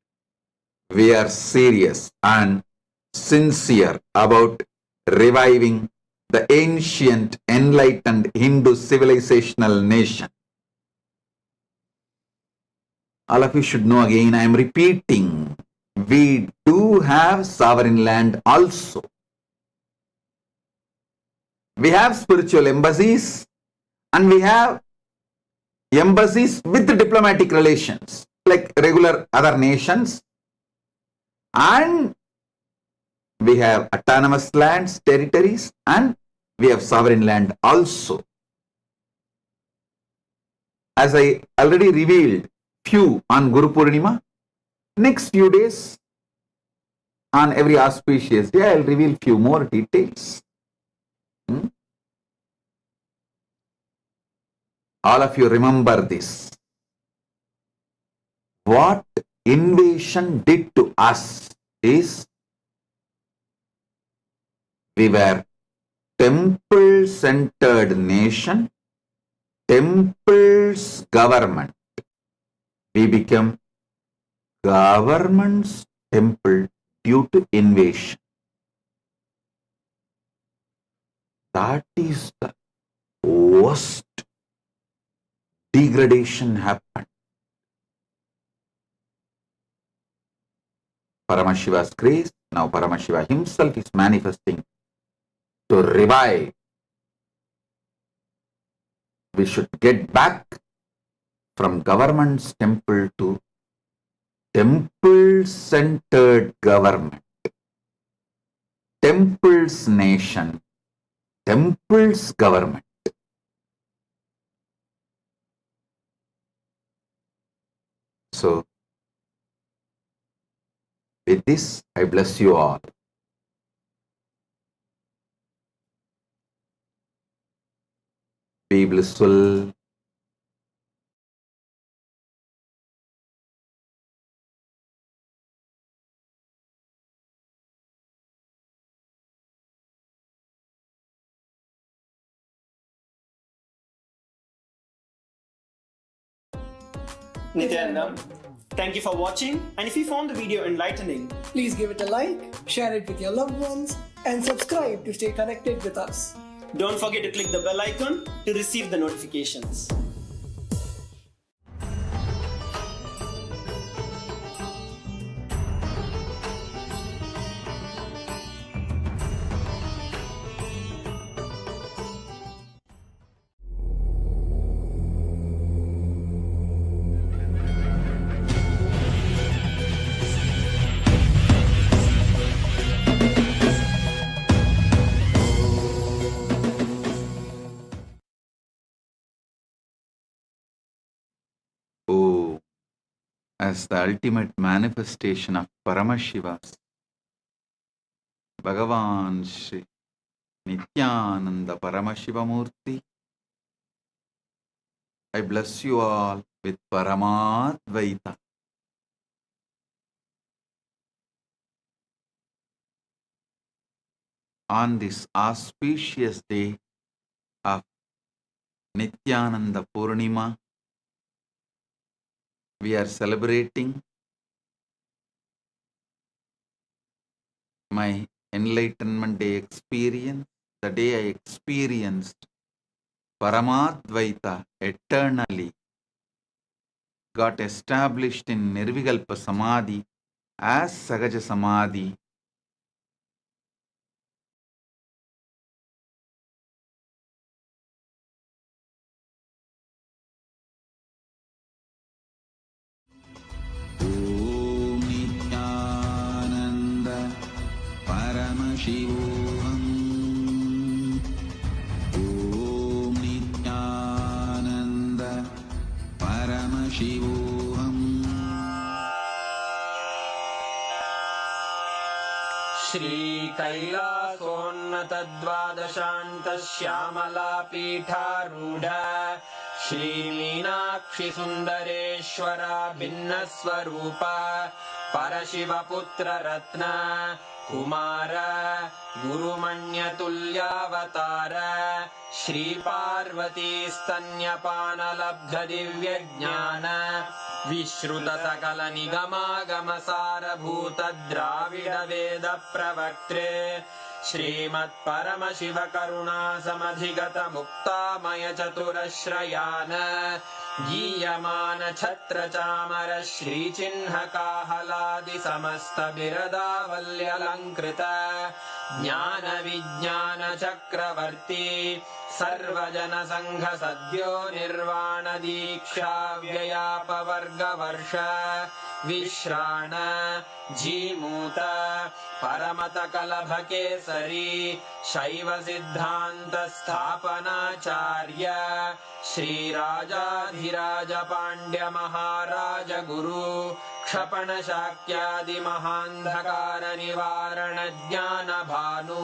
we are serious and sincere about reviving the ancient enlightened Hindu civilizational nation. All of you should know again, I am repeating, we do have sovereign land also. We have spiritual embassies and we have embassies with diplomatic relations like regular other nations, and we have autonomous lands, territories, and we have sovereign land also. As I already revealed few on Guru Purnima, next few days on every auspicious day I will reveal few more details. All of you remember this. What invasion did to us is we were temple-centered nation, temple's government. We became government's temple due to invasion. That is the worst degradation happened. Paramashiva's grace, Now Paramashiva himself is manifesting to revive. We should get back from government's temple to temple-centered government. Temple's nation, temple's government. So, with this, I bless you all. Be blissful. Nityanandam, thank you for watching, and if you found the video enlightening, please give it a like, share it with your loved ones, and subscribe to stay connected with us. don't forget to click the bell icon to receive the notifications. Oh, as the ultimate manifestation of Paramashiva's Bhagavan Shri Nityananda Paramashiva Murti, I bless you all with Paramadvaita. On this auspicious day of Nityananda Purnima, we are celebrating my Enlightenment Day experience, the day I experienced Paramadvaita eternally, got established in Nirvikalpa Samadhi as Sagaja Samadhi. Om Nityananda Paramashivoham. Om Nityananda Paramashivoham. Shri कैलासोन्नतद्वादशान्त Shyamala पीठारूढ Shri Meenakshi सुन्दरेश्वरा भिन्नस्वरूप परशिवपुत्र रत्न कुमार गुरुमण्यतुल्यावतार श्री पार्वती स्तन्यपानलब्ध दिव्यज्ञान विश्रुत सकल निगमागम सारभूत द्राविड वेद प्रवक्त्रे श्रीमत् परमशिव करुणा समधिगत मुक्तामय चतुरश्रयान गीयमान छत्र चामर श्रीचिह्न काहलादि समस्त बिरदावल्यलङ्कृत ज्ञान विज्ञान चक्रवर्ती सर्वजन संघ सद्यो निर्वाण दीक्षा व्ययापवर्ग वर्ष विश्राण जीमूत परमत कलभ केसरी शैव सिद्धांत स्थापनाचार्य श्री राजाधिराज पांड्य महाराज गुरु क्षपण शाक्यादि महांधकार निवारण ज्ञान भानु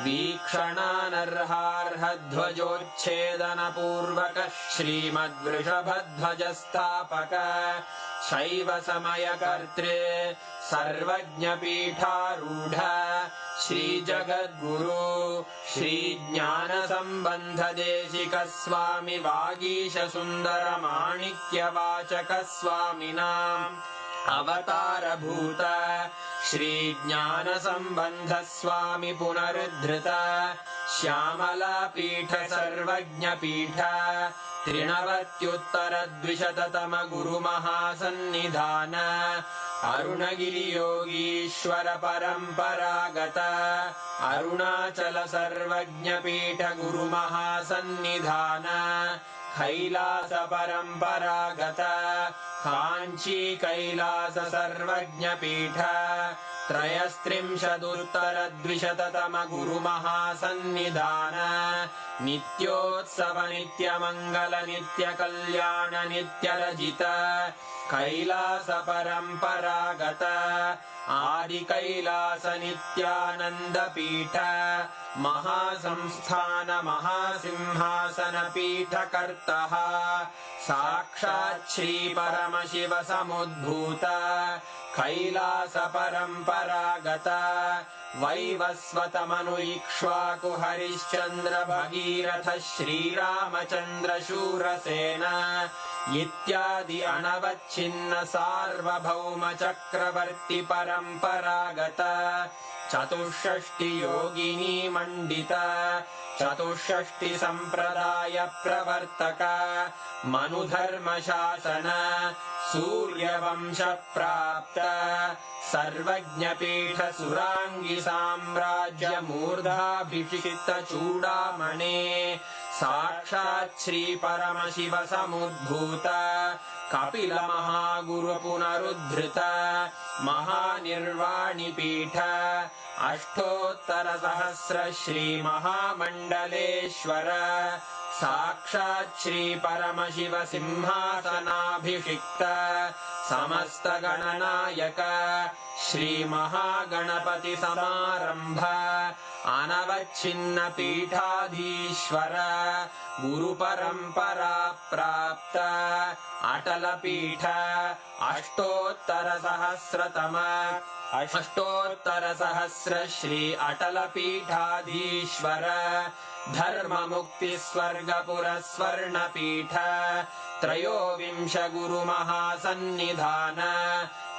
वीक्षणानर्हार्ह ध्वजोच्छेदन पूर्वक श्रीमद्वृषभध्वज स्थापक शैव समय कर्त्रे सर्वज्ञ पीठारूढ़ श्री जगद्गुरु श्री ज्ञान संबंध देशिक स्वामी वागीश सुंदर माणिक्य वाचक स्वामिनां अवतार भूत श्रीज्ञानसम्बन्धस्वामि पुनरुद्धृत श्यामलापीठ सर्वज्ञपीठ 93 गुरुमहासन्निधान अरुणगिरियोगीश्वर परम्परागत अरुणाचल सर्वज्ञपीठ गुरुमहासन्निधान कैलास परम्परागत काञ्ची कैलास सर्वज्ञपीठ 33 गुरुमहासन्निधान नित्योत्सव नित्यमङ्गल नित्यकल्याण नित्यरजित कैलास परम्परागत आदि कैलास नित्यानन्दपीठ महासंस्थान महासिंहासन पीठकर्तः साक्षात् श्री परमशिव समुद्भूत कैलास परम्परागत वैवस्वत मनु इक्ष्वाकु हरिश्चन्द्र भगीरथ श्रीरामचन्द्र शूरसेन इत्यादि अनवच्छिन्न सार्वभौम चक्रवर्ति परम्परागत 64 योगिनी मण्डित 64 सम्प्रदाय प्रवर्तक मनुधर्मशासन सूर्यवंश प्राप्त सर्वज्ञपीठ सुराङ्गी साम्राज्य मूर्धाभिषिक्त चूडामणे साक्षात् श्री परमशिव समुद्भूत कपिल महागुरु पुनरुद्धृत महानिर्वाणिपीठ 8,000 श्री महामण्डलेश्वर साक्षात् श्री परमशिव सिंहासनाभिषिक्त समस्त गणनायक श्री महागणपति समारंभ अनवच्छिन्न पीठाधीश्वर गुरु परंपरा प्राप्त अटल पीठ 8,000 श्री अटल पीठाधीश्वर धर्म मुक्ति स्वर्गपुर स्वर्ण पीठ 23 गुरु महासन्निधान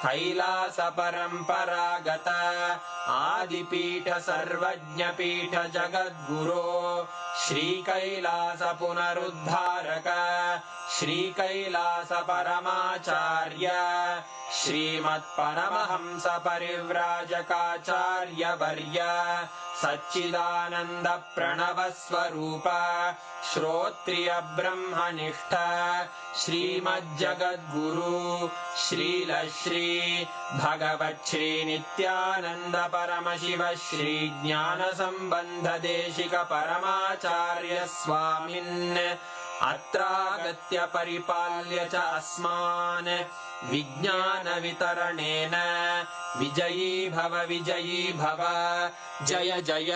कैलास परम्परागत आदिपीठ सर्वज्ञपीठ जगद्गुरो श्री कैलास पुनरुद्धारक श्री कैलास परमाचार्य श्रीमत्परमहंस परिव्राजकाचार्य वर्य सच्चिदानंद प्रणव स्वरूप श्रोत्रिय ब्रह्मनिष्ठ श्रीमज्जगद्गुरु श्रील श्री भगवत् श्री नित्यानंद परमशिव श्री ज्ञान संबंध देशिक परमाचार्य स्वामिन् अत्रागत्य परिपाल्य च अस्मान् विज्ञान वितरणेन विजयी भव जय जय